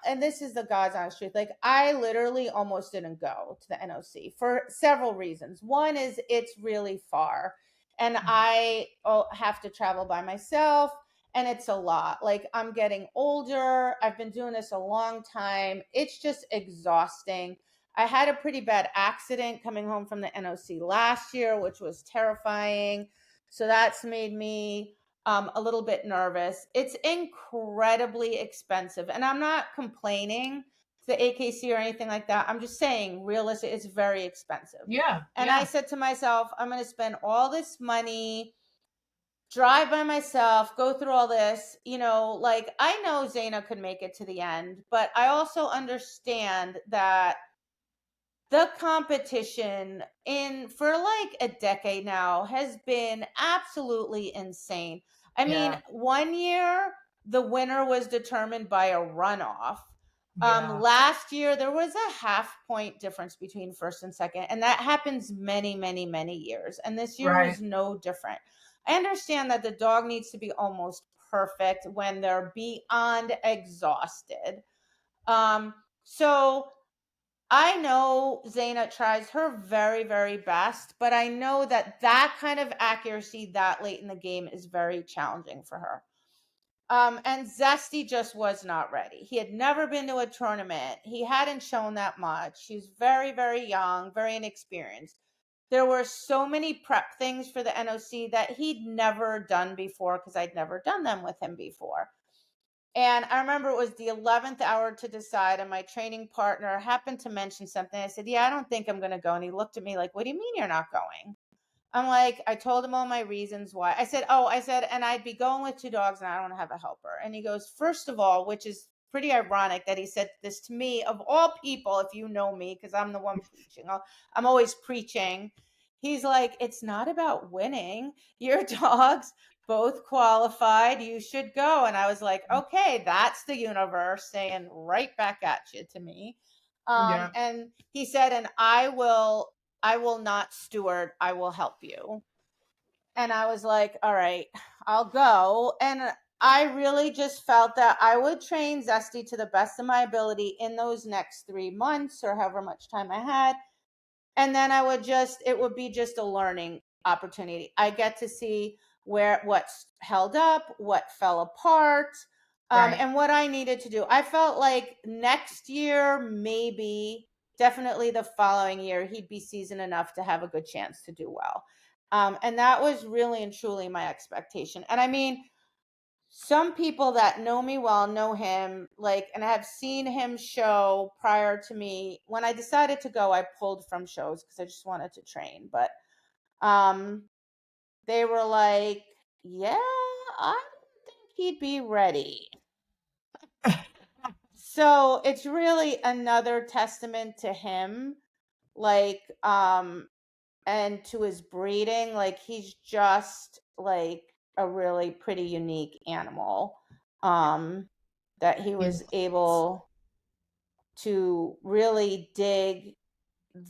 and this is the God's honest truth. Like I literally almost didn't go to the NOC for several reasons. One is it's really far, and I have to travel by myself, and it's a lot. Like I'm getting older. I've been doing this a long time. It's just exhausting. I had a pretty bad accident coming home from the NOC last year, which was terrifying. So that's made me a little bit nervous. It's incredibly expensive. And I'm not complaining to the AKC or anything like that. I'm just saying, realistic, it's very expensive. Yeah. And I said to myself, I'm going to spend all this money, drive by myself, go through all this, like I know Zaina could make it to the end, but I also understand that the competition for like a decade now has been absolutely insane. I mean, one year the winner was determined by a runoff. Last year there was a half point difference between first and second, and that happens many, many, many years. And this year was no different. I understand that the dog needs to be almost perfect when they're beyond exhausted. So I know Zaina tries her very, very best, but I know that kind of accuracy that late in the game is very challenging for her. And Zesty just was not ready. He had never been to a tournament. He hadn't shown that much. He's very, very young, very inexperienced. There were so many prep things for the NOC that he'd never done before because I'd never done them with him before. And I remember it was the 11th hour to decide, and my training partner happened to mention something. I said, yeah, I don't think I'm going to go. And he looked at me like, what do you mean you're not going? I'm like, I told him all my reasons why. I said, and I'd be going with 2 dogs and I don't have a helper. And he goes, first of all, which is pretty ironic that he said this to me, of all people, if you know me, because I'm the one preaching. I'm always preaching. He's like, it's not about winning. Your dogs both qualified. You should go. And I was like, okay, that's the universe saying right back at you to me. And he said, and I will not steward. I will help you. And I was like, all right, I'll go. And I really just felt that I would train Zesty to the best of my ability in those next 3 months or however much time I had. And then it would be just a learning opportunity. I get to see what's held up, what fell apart, and what I needed to do. I felt like next year, maybe, definitely the following year, he'd be seasoned enough to have a good chance to do well. And that was really and truly my expectation. And I mean, some people that know me well know him, like, and have seen him show prior to me. When I decided to go, I pulled from shows because I just wanted to train. But they were like, yeah, I don't think he'd be ready. So it's really another testament to him, like, and to his breeding. Like, he's just like a really pretty unique animal, that he was He's able to really dig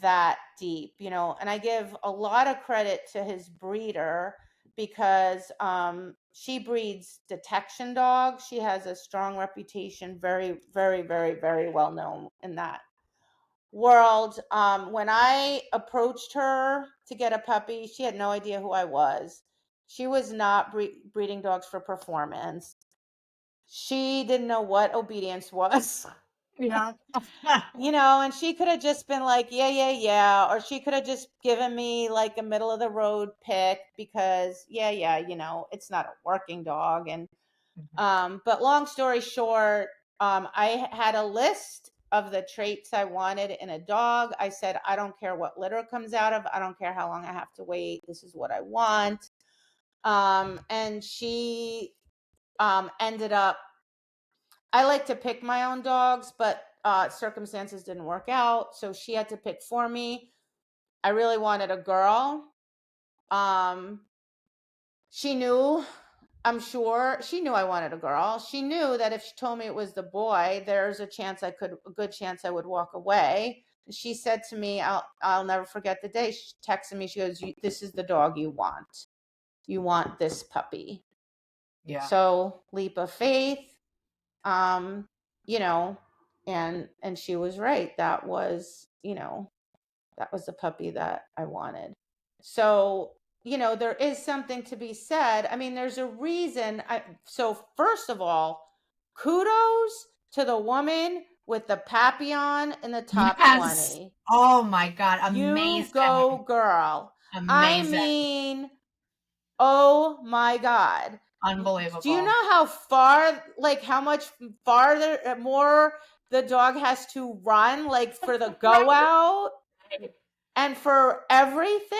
that deep, and I give a lot of credit to his breeder, because she breeds detection dogs. She has a strong reputation, very, very, very, very well known in that world. When I approached her to get a puppy, she had no idea who I was. She was not breeding dogs for performance. She didn't know what obedience was. yeah. And she could have just been like, yeah, yeah, yeah. Or she could have just given me like a middle of the road pick because, yeah, yeah, it's not a working dog. And, but long story short, I had a list of the traits I wanted in a dog. I said, I don't care what litter comes out of. I don't care how long I have to wait. This is what I want. And she ended up, I like to pick my own dogs, but circumstances didn't work out. So she had to pick for me. I really wanted a girl. Um, she knew, I'm sure she knew I wanted a girl. She knew that if she told me it was the boy, there's a good chance I would walk away. She said to me, I'll never forget the day. She texted me. She goes, "This is the dog you want. You want this puppy." Yeah. So leap of faith. um you know and she was right. That was the puppy that I wanted. So there is something to be said. I mean, there's a reason. So first of all, kudos to the woman with the Papillon in the top Yes. 20. Oh my God. You Amazing. go, girl. I Amazing. mean, oh my God. Do you Unbelievable. know how much farther, more the dog has to run, like for the go out and for everything?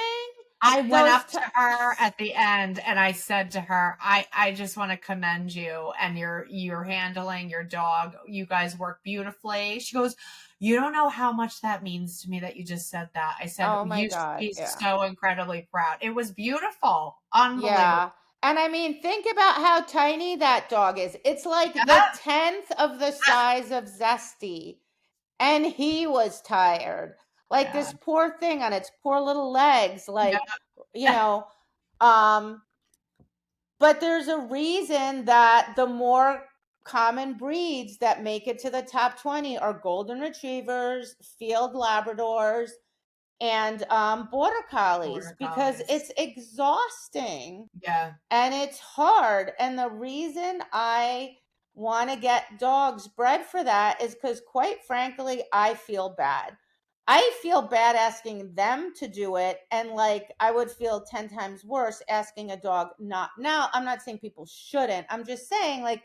I went Those, up to her at the end and I said to her, I just want to commend you and you're handling your dog. You guys work beautifully. She goes, you don't know how much that means to me that you just said that. I said, oh my you should God. be Yeah. so incredibly proud. It was beautiful. Unbelievable. Yeah. And I mean, think about how tiny that dog is. It's like the Yeah. 10th of the size of Zesty. And he was tired. Like Yeah. this poor thing on its poor little legs. Yeah. Like, you know, um, but there's a reason that the more common breeds that make it to the top 20 are golden retrievers, field Labradors, and border collies, Border because collies. it's exhausting Yeah. and it's hard. And the reason I want to get dogs bred for that is because, quite frankly, I feel bad. I feel bad asking them to do it. And like, I would feel 10 times worse asking a dog not. Now, I'm not saying people shouldn't. I'm just saying, like,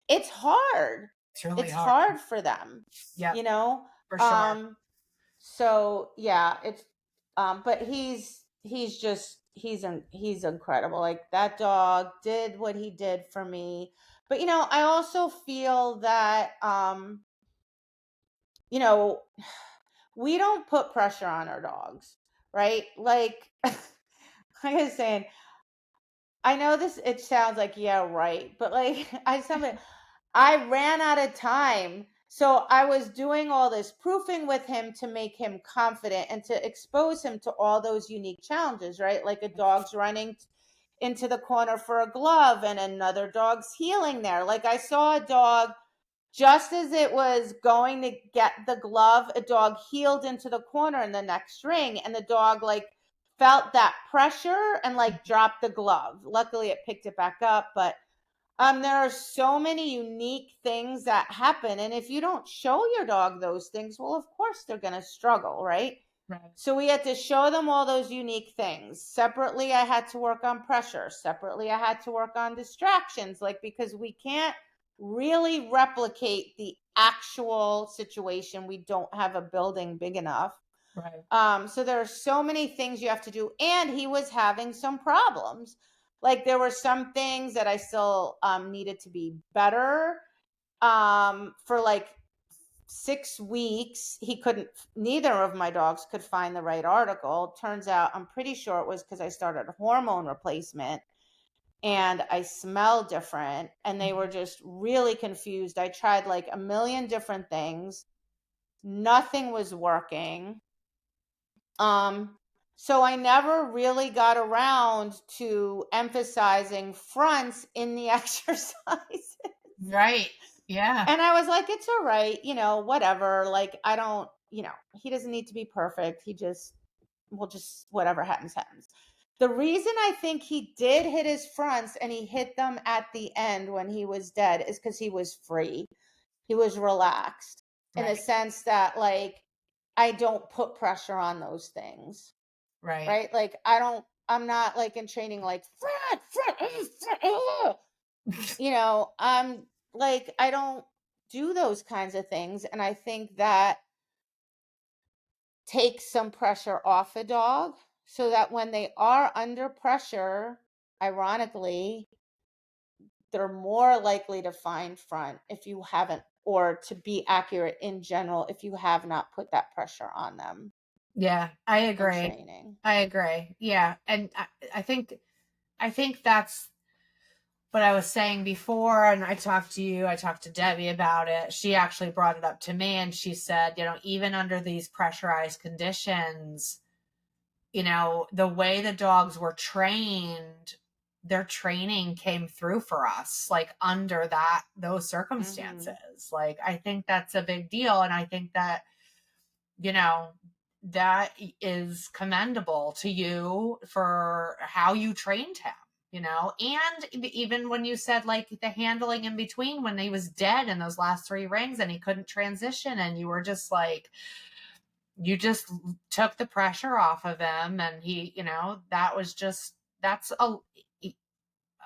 it's hard. It's really It's hard. hard for them, Yep. you know? For sure. Um, so yeah, but he's incredible. Like, that dog did what he did for me. But I also feel that you know we don't put pressure on our dogs, right? Like, like I was saying, I know this, it sounds like, yeah, right, but like, I ran out of time. So I was doing all this proofing with him to make him confident and to expose him to all those unique challenges, right? Like a dog's running into the corner for a glove and another dog's healing there. Like, I saw a dog, just as it was going to get the glove, a dog healed into the corner in the next ring, and the dog like felt that pressure and like dropped the glove. Luckily it picked it back up, but there are so many unique things that happen. And if you don't show your dog those things, well, of course they're going to struggle, right? Right. So we had to show them all those unique things. Separately, I had to work on pressure. Separately, I had to work on distractions, like, because we can't really replicate the actual situation. We don't have a building big enough. Right. So there are so many things you have to do, and he was having some problems. Like there were some things that I still needed to be better. For like 6 weeks, neither of my dogs could find the right article. Turns out, I'm pretty sure it was because I started hormone replacement and I smell different, and they were just really confused. I tried like a million different things. Nothing was working. So I never really got around to emphasizing fronts in the exercise. Right. Yeah. And I was like, it's all right, whatever. Like, he doesn't need to be perfect. We'll just, whatever happens, happens. The reason I think he did hit his fronts and he hit them at the end when he was dead is because he was free. He was relaxed in the Right. sense that, like, I don't put pressure on those things, Right. right? Like, I'm not like in training, like, I'm like, I don't do those kinds of things. And I think that takes some pressure off a dog so that when they are under pressure, ironically, they're more likely to find front if you haven't, or to be accurate in general, if you have not put that pressure on them Yeah, I in agree. training. I agree. Yeah. And I think that's what I was saying before. And I talked to Debbie about it. She actually brought it up to me and she said, even under these pressurized conditions, the way the dogs were trained, their training came through for us, like under those Mm-hmm. circumstances. Like, I think that's a big deal. And I think that, you know, that is commendable to you for how you trained him, and even when you said like the handling in between when he was dead in those last 3 rings and he couldn't transition, and you were just like, you just took the pressure off of him, and he, that's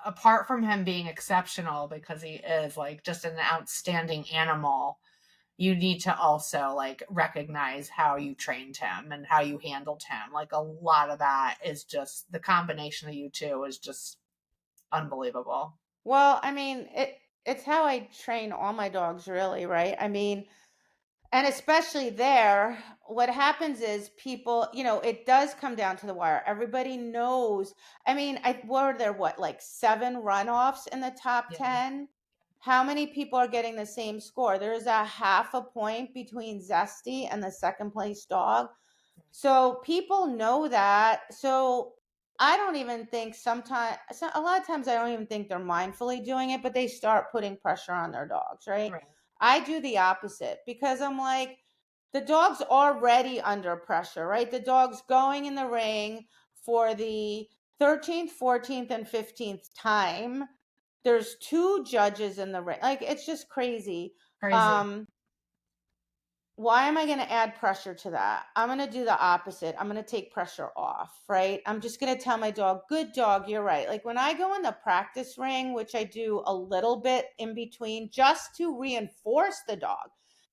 apart from him being exceptional because he is like just an outstanding animal. You need to also like recognize how you trained him and how you handled him. Like, a lot of that is just the combination of you two is just unbelievable. Well, I mean, it's how I train all my dogs, really, right? I mean, and especially there, what happens is people, it does come down to the wire. Everybody knows. I mean, were there like 7 runoffs in the top Yeah. 10? How many people are getting the same score? There's a half a point between Zesty and the second place dog. So people know that. So I don't even think a lot of times I don't even think they're mindfully doing it, but they start putting pressure on their dogs, right? Right. I do the opposite because I'm like, the dog's already under pressure, right? The dog's going in the ring for the 13th, 14th, and 15th time. There's 2 judges in the ring. Like, it's just crazy. Crazy. Um, why am I going to add pressure to that? I'm going to do the opposite. I'm going to take pressure off, right? I'm just going to tell my dog, good dog, you're right. Like when I go in the practice ring, which I do a little bit in between just to reinforce the dog.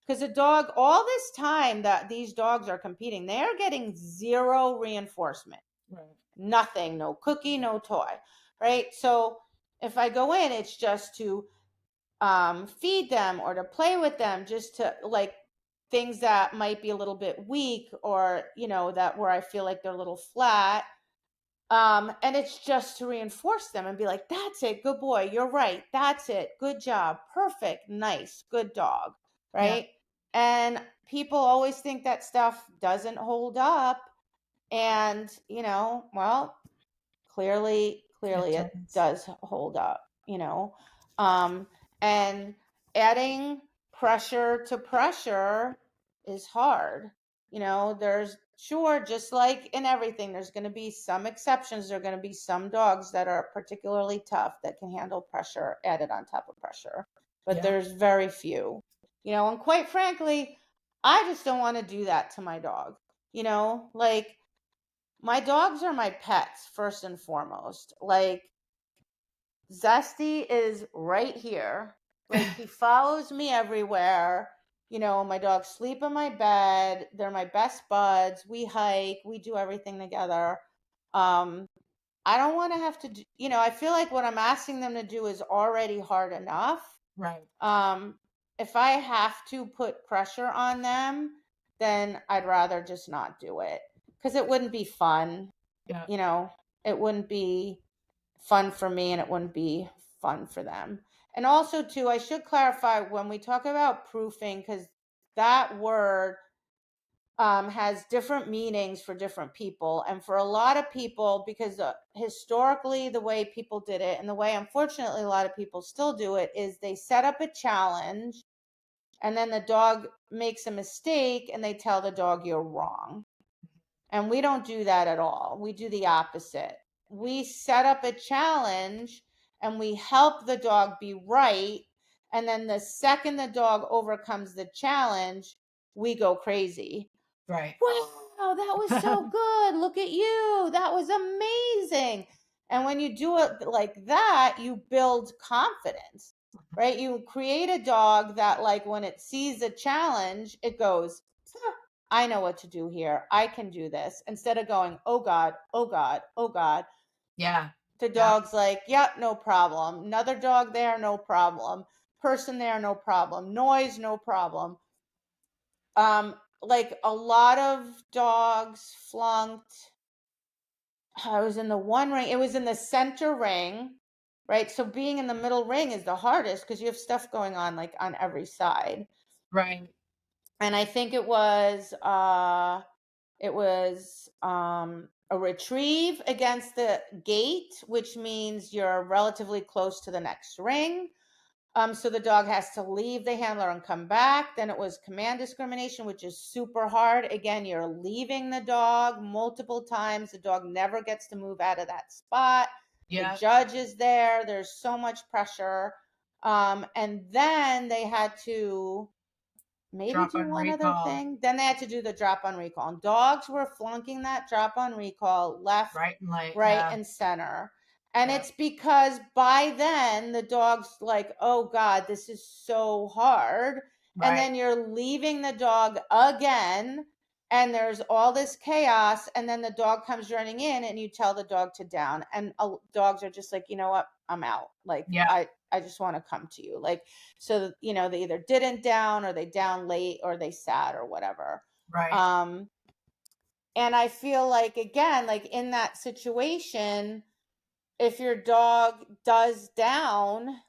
Because the dog, all this time that these dogs are competing, they're getting 0 reinforcement. Right. Nothing, no cookie, no toy, right? So if I go in, it's just to feed them or to play with them, just to like things that might be a little bit weak, or that where I feel like they're a little flat, and it's just to reinforce them and be like, that's it, good boy, you're right, that's it, good job, perfect, nice, good dog, Yeah. right? And people always think that stuff doesn't hold up, and well, clearly It it does. does hold up, um and adding pressure to pressure is hard. There's, sure, just like in everything, there's going to be some exceptions. There are going to be some dogs that are particularly tough that can handle pressure added on top of pressure, but Yeah. there's very few. And quite frankly, I just don't want to do that to my dog. Like, my dogs are my pets first and foremost. Like, Zesty is right here. Like, he follows me everywhere. My dogs sleep in my bed. They're my best buds. We hike. We do everything together. Um, I don't want to have to do, I feel like what I'm asking them to do is already hard enough. Right. If I have to put pressure on them, then I'd rather just not do it because it wouldn't be fun. Yeah. It wouldn't be fun for me and it wouldn't be fun for them. And also, too, I should clarify when we talk about proofing, because that word has different meanings for different people. And for a lot of people, because historically, the way people did it, and the way, unfortunately, a lot of people still do it, is they set up a challenge and then the dog makes a mistake and they tell the dog you're wrong. And we don't do that at all. We do the opposite. We set up a challenge and we help the dog be right. And then the second the dog overcomes the challenge, we go crazy. Right. Wow, that was so good. Look at you. That was amazing. And when you do it like that, you build confidence, right? You create a dog that, like, when it sees a challenge, it goes, I know what to do here. I can do this. Instead of going, oh God, oh God, oh God. Yeah. The dog's like, yep, no problem. Another dog there, no problem. Person there, no problem. Noise, no problem. Like a lot of dogs flunked. I was in the one ring. It was in the center ring, right? So being in the middle ring is the hardest because you have stuff going on like on every side. Right. And I think it was a retrieve against the gate, which means you're relatively close to the next ring. So the dog has to leave the handler and come back. Then it was command discrimination, which is super hard. Again, you're leaving the dog multiple times. The dog never gets to move out of that spot. Yeah. The judge is there. There's so much pressure. And then they had to maybe Drop do on one other recall. thing. Then they had to do the drop on recall. And dogs were flunking that drop on recall left, Right and late. right, Yeah. and center. And Yeah. it's because by then the dog's like, oh God, this is so hard. And Right. then you're leaving the dog again, and there's all this chaos. And then the dog comes running in, and you tell the dog to down. And dogs are just like, you know what? I'm out. Like, Yeah. I just want to come to you. Like, so, they either didn't down or they down late or they sat or whatever. Right. And I feel like, again, like in that situation, if your dog does down,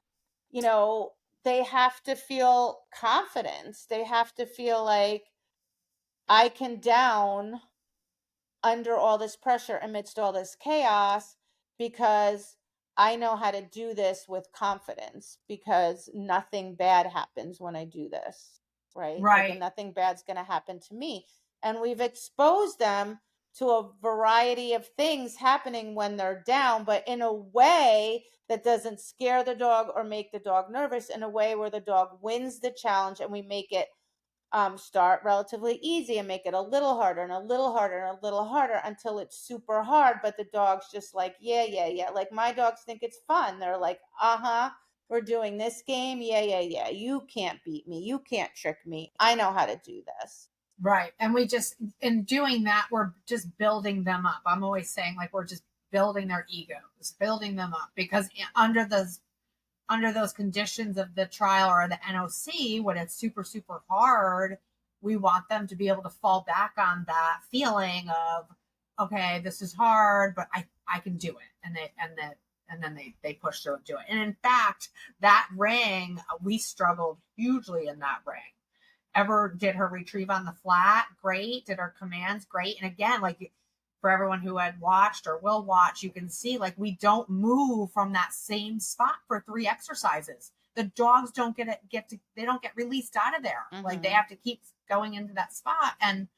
they have to feel confidence. They have to feel like I can down under all this pressure amidst all this chaos because I know how to do this with confidence because nothing bad happens when I do this, right? Like, and Right. nothing bad's going to happen to me. And we've exposed them to a variety of things happening when they're down, but in a way that doesn't scare the dog or make the dog nervous, in a way where the dog wins the challenge and we make it start relatively easy and make it a little harder and a little harder and a little harder until it's super hard. But the dog's just like, yeah, yeah, yeah. Like my dogs think it's fun. They're like, we're doing this game. Yeah, yeah, yeah. You can't beat me. You can't trick me. I know how to do this. Right. And we just, in doing that, we're just building them up. I'm always saying, like, we're just building their egos, building them up, because under those conditions of the trial or the NOC, when it's super, super hard, we want them to be able to fall back on that feeling of, okay, this is hard, but I can do it. And then they push through and do it. And in fact, that ring, we struggled hugely in that ring. Ever did her retrieve on the flat? Great. Did her commands? Great. And again, like, for everyone who had watched or will watch, you can see, like, we don't move from that same spot for 3 exercises. The dogs don't they don't get released out of there. Mm-hmm. Like, they have to keep going into that spot. And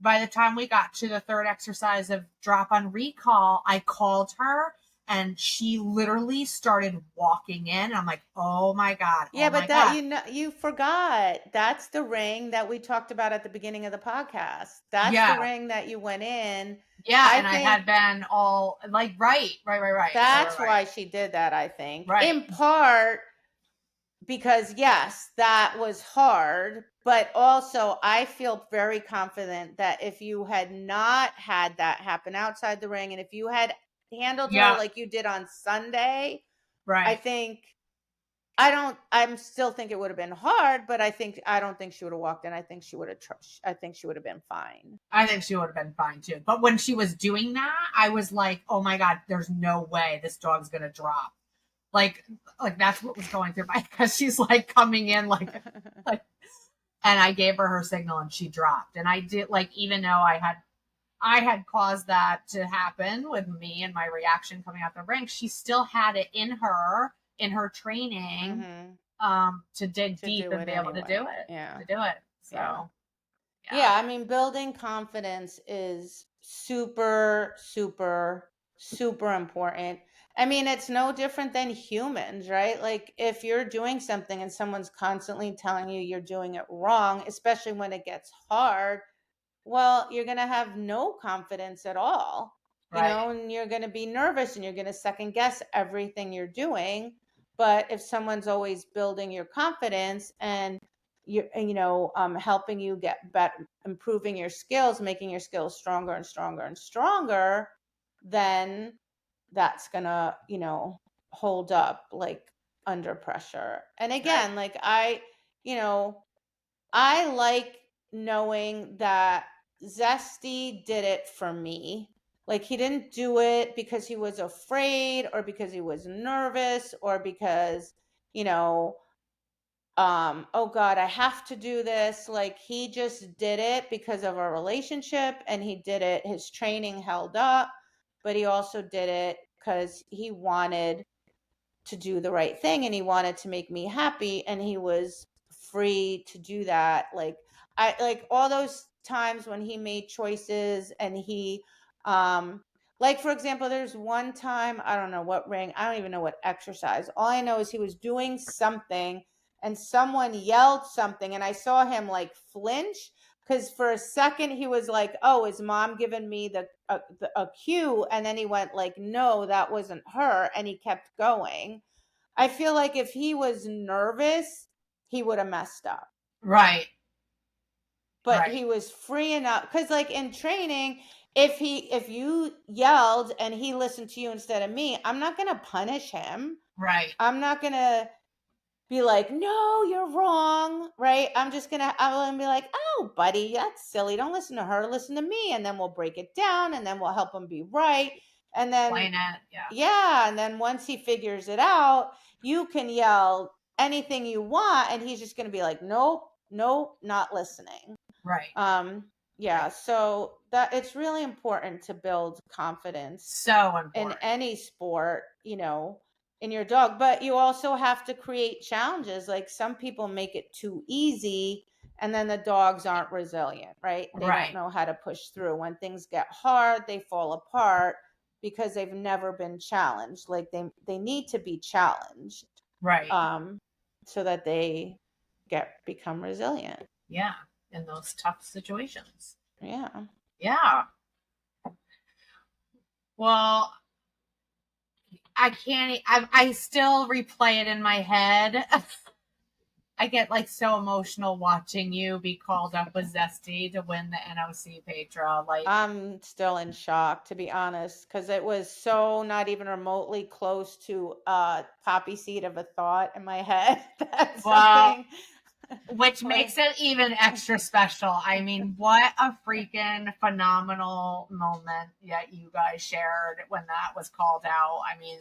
by the time we got to the 3rd exercise of drop on recall, I called her and she literally started walking in. I'm like, oh my God. Yeah, oh my but that God. you forgot. That's the ring that we talked about at the beginning of the podcast. That's the Yeah. ring that you went in. Yeah. I And I think had been all like, right. that's why she did that, I think. Right. In part, because yes, that was hard, but also I feel very confident that if you had not had that happen outside the ring, and if you had handled her Yeah, like you did on Sunday, I right. think I'm still think it would have been hard, but I don't think she would have walked in. I think she would have I think she would have been fine. I think she would have been fine too. But when she was doing that, I was like, oh my God, there's no way this dog's going to drop. Like, like that's what was going through my, because she's like coming in like, and I gave her signal and she dropped. And I did like, even though I had caused that to happen with me and my reaction coming out the rink, she still had it in her training, Mhm. to dig To deep do and it be able to anyway. do it, Yeah. Yeah. So Yeah, yeah. I mean, building confidence is super, super, super important. I mean, it's no different than humans, right? Like, if you're doing something and someone's constantly telling you you're doing it wrong, especially when it gets hard, well, you're going to have no confidence at all, Right. and you're going to be nervous and you're going to second guess everything you're doing. But if someone's always building your confidence and helping you get better, improving your skills, making your skills stronger and stronger and stronger, then that's gonna, hold up like under pressure. And Right. again, like I like knowing that Zesty did it for me. Like, he didn't do it because he was afraid or because he was nervous or because, you know, oh God, I have to do this. Like, he just did it because of our relationship, and he did it, his training held up, but he also did it because he wanted to do the right thing and he wanted to make me happy, and he was free to do that. Like, I like all those times when he made choices and he like, for example, there's one time, I don't know what ring, I don't even know what exercise, all I know is he was doing something and someone yelled something and I saw him like flinch, because for a second he was like, oh, is mom giving me a cue? And then he went like, no, that wasn't her, and he kept going. I feel like if he was nervous, he would have messed up. Right. But Right. he was free enough, because like in training, if you yelled and he listened to you instead of me, I'm not going to punish him. Right. I'm not going to be like, no, you're wrong, right? I'm gonna be like, oh, buddy, that's silly. Don't listen to her, listen to me. And then we'll break it down and then we'll help him be right. And then, Explain it. Yeah. yeah, and then once he figures it out, you can yell anything you want, and he's just gonna be like, nope, nope, not listening. Right. Um, yeah, Right. so that it's really important to build confidence So in important. any sport, in your dog, but you also have to create challenges. Like, some people make it too easy and then the dogs aren't resilient, right? They don't Right. know how to push through. When things get hard, they fall apart because they've never been challenged. Like, they need to be challenged, Right. um, so that they become resilient. Yeah. In those tough situations. Yeah. Yeah. Well, I can't. I still replay it in my head. I get like so emotional watching you be called up with Zesty to win the NOC Petra. Like, I'm still in shock, to be honest, because it was so not even remotely close to a poppy seed of a thought in my head. That's well, something which like, makes it even extra special. I mean, what a freaking phenomenal moment that you guys shared when that was called out. I mean,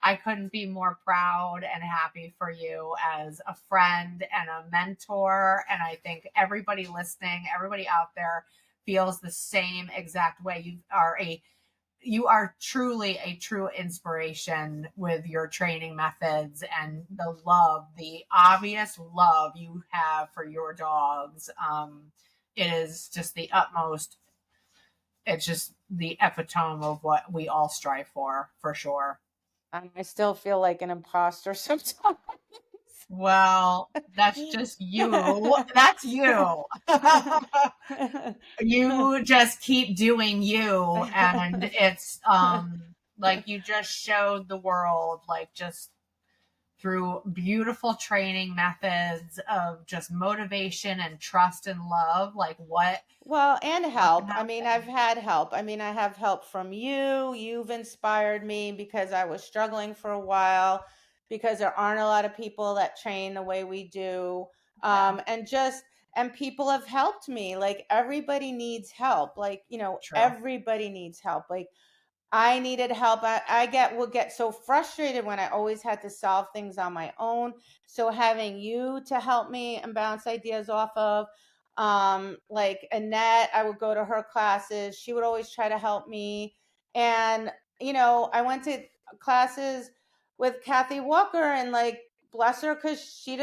I couldn't be more proud and happy for you as a friend and a mentor. And I think everybody listening, everybody out there feels the same exact way. You are truly a true inspiration with your training methods and the obvious love you have for your dogs. It is just the utmost. It's just the epitome of what we all strive for sure. I still feel like an imposter sometimes. Well, that's just you. That's you. You just keep doing you, and it's like you just showed the world like just through beautiful training methods of just motivation and trust and love, like Well, and what can help. I mean, I've happen. had help. I mean, I have help from you. You've inspired me because I was struggling for a while because there aren't a lot of people that train the way we do. Yeah, And people have helped me. Like everybody needs help. Like, true. everybody needs help. Like I needed help. I would get so frustrated when I always had to solve things on my own. So having you to help me and bounce ideas off of, like Annette, I would go to her classes. She would always try to help me. And, I went to classes with Kathy Walker and like bless her because she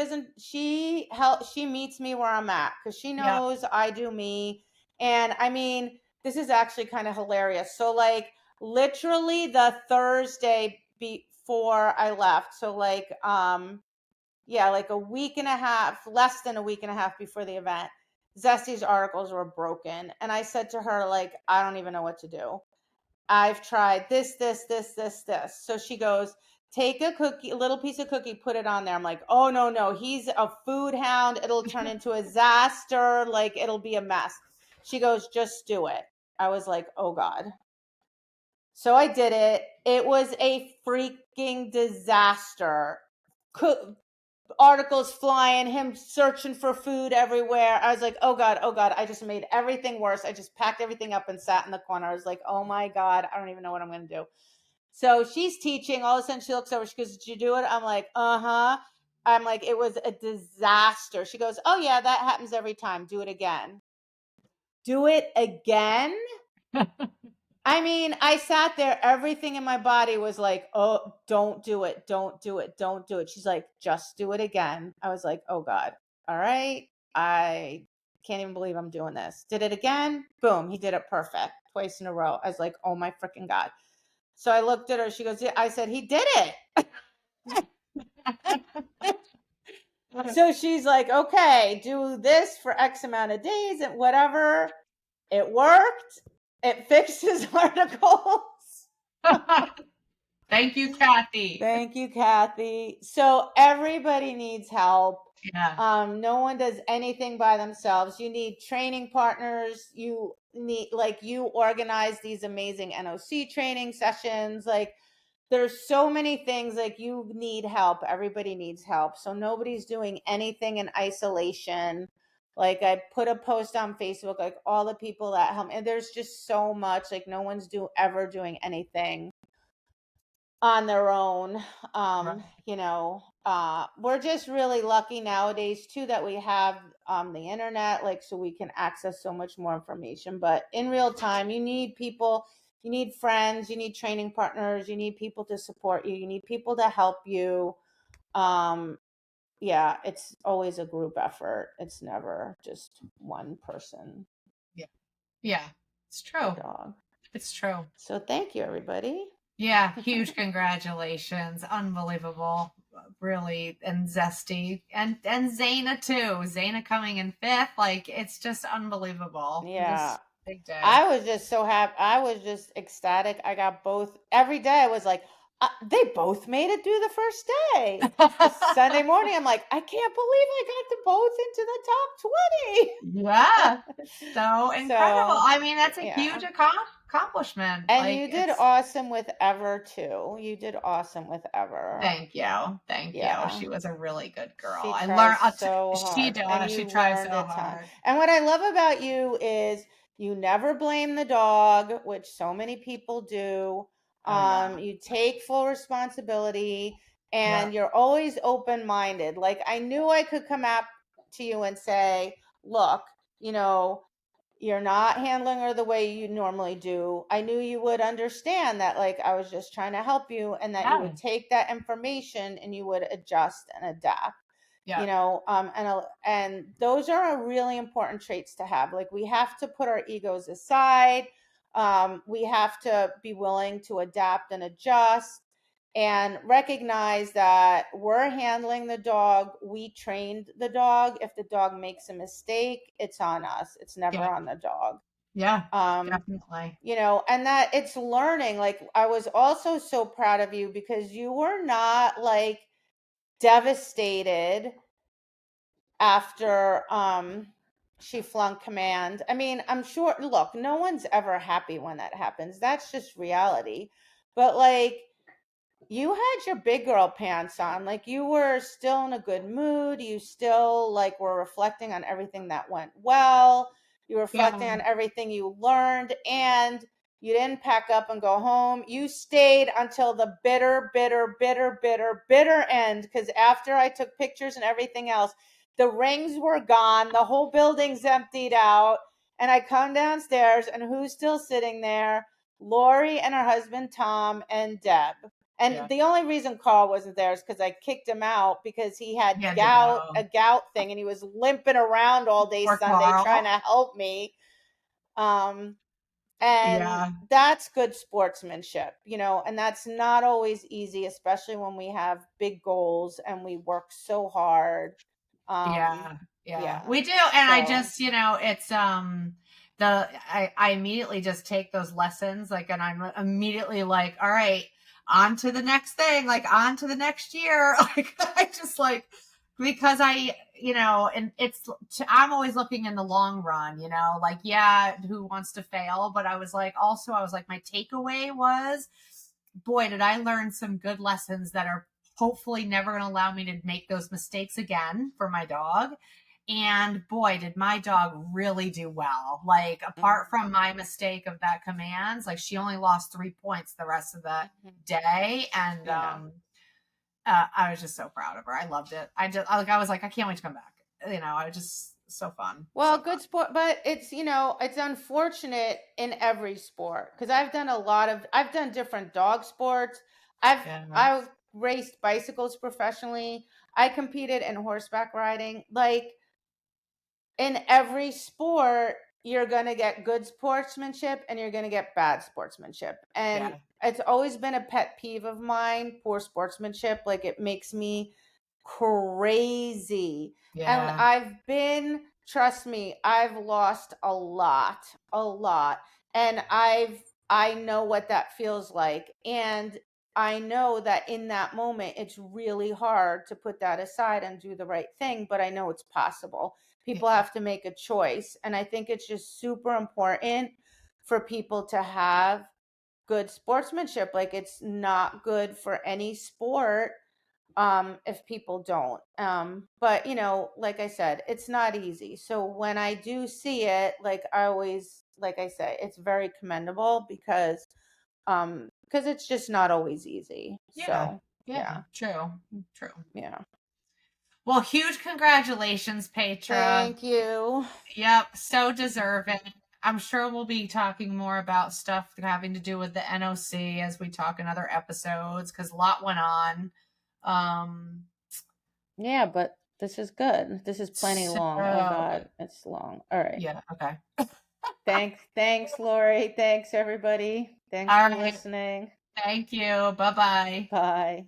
meets me where I'm at because she Yeah. knows I do me. And I mean, this is actually kind of hilarious. So like literally the Thursday before I left. So like yeah, like a week and a half, less than a week and a half before the event, Zesty's articles were broken. And I said to her, like, I don't even know what to do. I've tried this. So she goes, take a cookie, a little piece of cookie, put it on there. I'm like, oh no, he's a food hound. It'll turn into a disaster. Like it'll be a mess. She goes, just do it. I was like, oh God. So I did it. It was a freaking disaster. Articles flying, him searching for food everywhere. I was like, oh God, oh God. I just made everything worse. I just packed everything up and sat in the corner. I was like, oh my God, I don't even know what I'm going to do. So she's teaching. All of a sudden she looks over. She goes, did you do it? I'm like, uh-huh. I'm like, it was a disaster. She goes, oh yeah, that happens every time. Do it again. Do it again? I mean, I sat there, everything in my body was like, oh, don't do it, don't do it, don't do it. She's like, just do it again. I was like, oh God, all right. I can't even believe I'm doing this. Did it again. Boom, he did it perfect twice in a row. I was like, oh my freaking God. So I looked at her. She goes, yeah. I said, he did it. So she's like, okay, do this for X amount of days and whatever. It worked. It fixed his articles. Thank you, Kathy. Thank you, Kathy. So everybody needs help. Yeah. No one does anything by themselves. You need training partners. You need, like, you organize these amazing NOC training sessions. Like, there's so many things. Like, you need help. Everybody needs help. So nobody's doing anything in isolation. Like, I put a post on Facebook, like all the people that help, and there's just so much. Like, no one's ever doing anything on their own. Right. We're just really lucky nowadays too that we have the internet, like, so we can access so much more information. But in real time, you need people, you need friends, you need training partners, you need people to support you, you need people to help you. um yeah, it's always a group effort. It's never just one person Yeah. Yeah. It's per true. dog. It's true. So thank you, everybody. Yeah, huge congratulations. Unbelievable. Really, and Zesty and Zaina too. Zaina coming in fifth. Like it's just unbelievable. Yeah, Just big day. I was just so happy. I was just ecstatic. I got both every day. I was like, they both made it through the first day. The Sunday morning, I'm like, I can't believe I got them both into the top 20. Yeah. So incredible. So, I mean, that's a yeah. huge accomplishment. And Like you did it's awesome with Ever too. You did awesome with Ever. thank you. Thank you. Yeah. She was a really good girl. She I learned tries so she hard and does. She you tries so learned a ton. hard. And what I love about you is you never blame the dog, which so many people do. Oh yeah. You take full responsibility Yeah. and you're always open-minded. Like I knew I could come up to you and say, look, you know, you're not handling her the way you normally do. I knew you would understand that, like, I was just trying to help you and that you Yeah. would take that information and you would adjust and adapt. Yeah. And those are really important traits to have. Like, we have to put our egos aside. We have to be willing to adapt and adjust and recognize that we're handling the dog. We trained the dog. If the dog makes a mistake, it's on us. It's never Yeah. on the dog. Yeah. Um, Definitely. and that it's learning. Like, I was also so proud of you because you were not like devastated after she flunked command. I mean, I'm sure, look, no one's ever happy when that happens. That's just reality. But like, you had your big girl pants on. Like, you were still in a good mood. You still like were reflecting on everything that went well. You were reflecting Yeah. on everything you learned, and you didn't pack up and go home. You stayed until the bitter, bitter, bitter, bitter, bitter end. Because after I took pictures and everything else, the rings were gone. The whole building's emptied out. And I come downstairs, and who's still sitting there? Laurie and her husband Tom and Deb. And Yeah. the only reason Carl wasn't there is because I kicked him out because he had He had to go. a gout thing, and he was limping around all day Poor Sunday trying Carl. to help me. And Yeah. that's good sportsmanship, and that's not always easy, especially when we have big goals and we work so hard. Yeah. Yeah. Yeah. We do. And I So, just, it's I immediately just take those lessons, like, and I'm immediately like, all right, on to the next thing, like on to the next year. Like I just like, because and I'm always looking in the long run, like, yeah, who wants to fail? But I was like, my takeaway was, boy, did I learn some good lessons that are hopefully never going to allow me to make those mistakes again for my dog. And boy, did my dog really do well. Like, apart from my mistake of that commands, like, she only lost 3 points the rest of the day. And yeah. I was just so proud of her. I loved it. I was like, I can't wait to come back. I was just so fun. Well, So good fun. sport, but it's unfortunate in every sport because I've done different dog sports. Yeah. I've raced bicycles professionally. I competed in horseback riding. Like, in every sport, you're going to get good sportsmanship and you're going to get bad sportsmanship. And Yeah. it's always been a pet peeve of mine, poor sportsmanship. Like, it makes me crazy. And Yeah. trust me, I've lost a lot, a lot. And I know what that feels like. And I know that in that moment, it's really hard to put that aside and do the right thing, but I know it's possible. People Yeah. have to make a choice. And I think it's just super important for people to have good sportsmanship. Like, it's not good for any sport if people don't. But like I said, it's not easy. So when I do see it, like, I always, like I say, it's very commendable because it's just not always easy. Yeah. So Yeah. yeah. True. True. Yeah. Well, huge congratulations, Petra. Thank you. Yep, so deserving. I'm sure we'll be talking more about stuff having to do with the NOC as we talk in other episodes, because a lot went on. Um, Yeah, but this is good. This is plenty long. Oh so God, it's long. All right. yeah, okay. Thanks, Laurie. Thanks, everybody. Thanks All for right. listening. Thank you. Bye bye. Bye.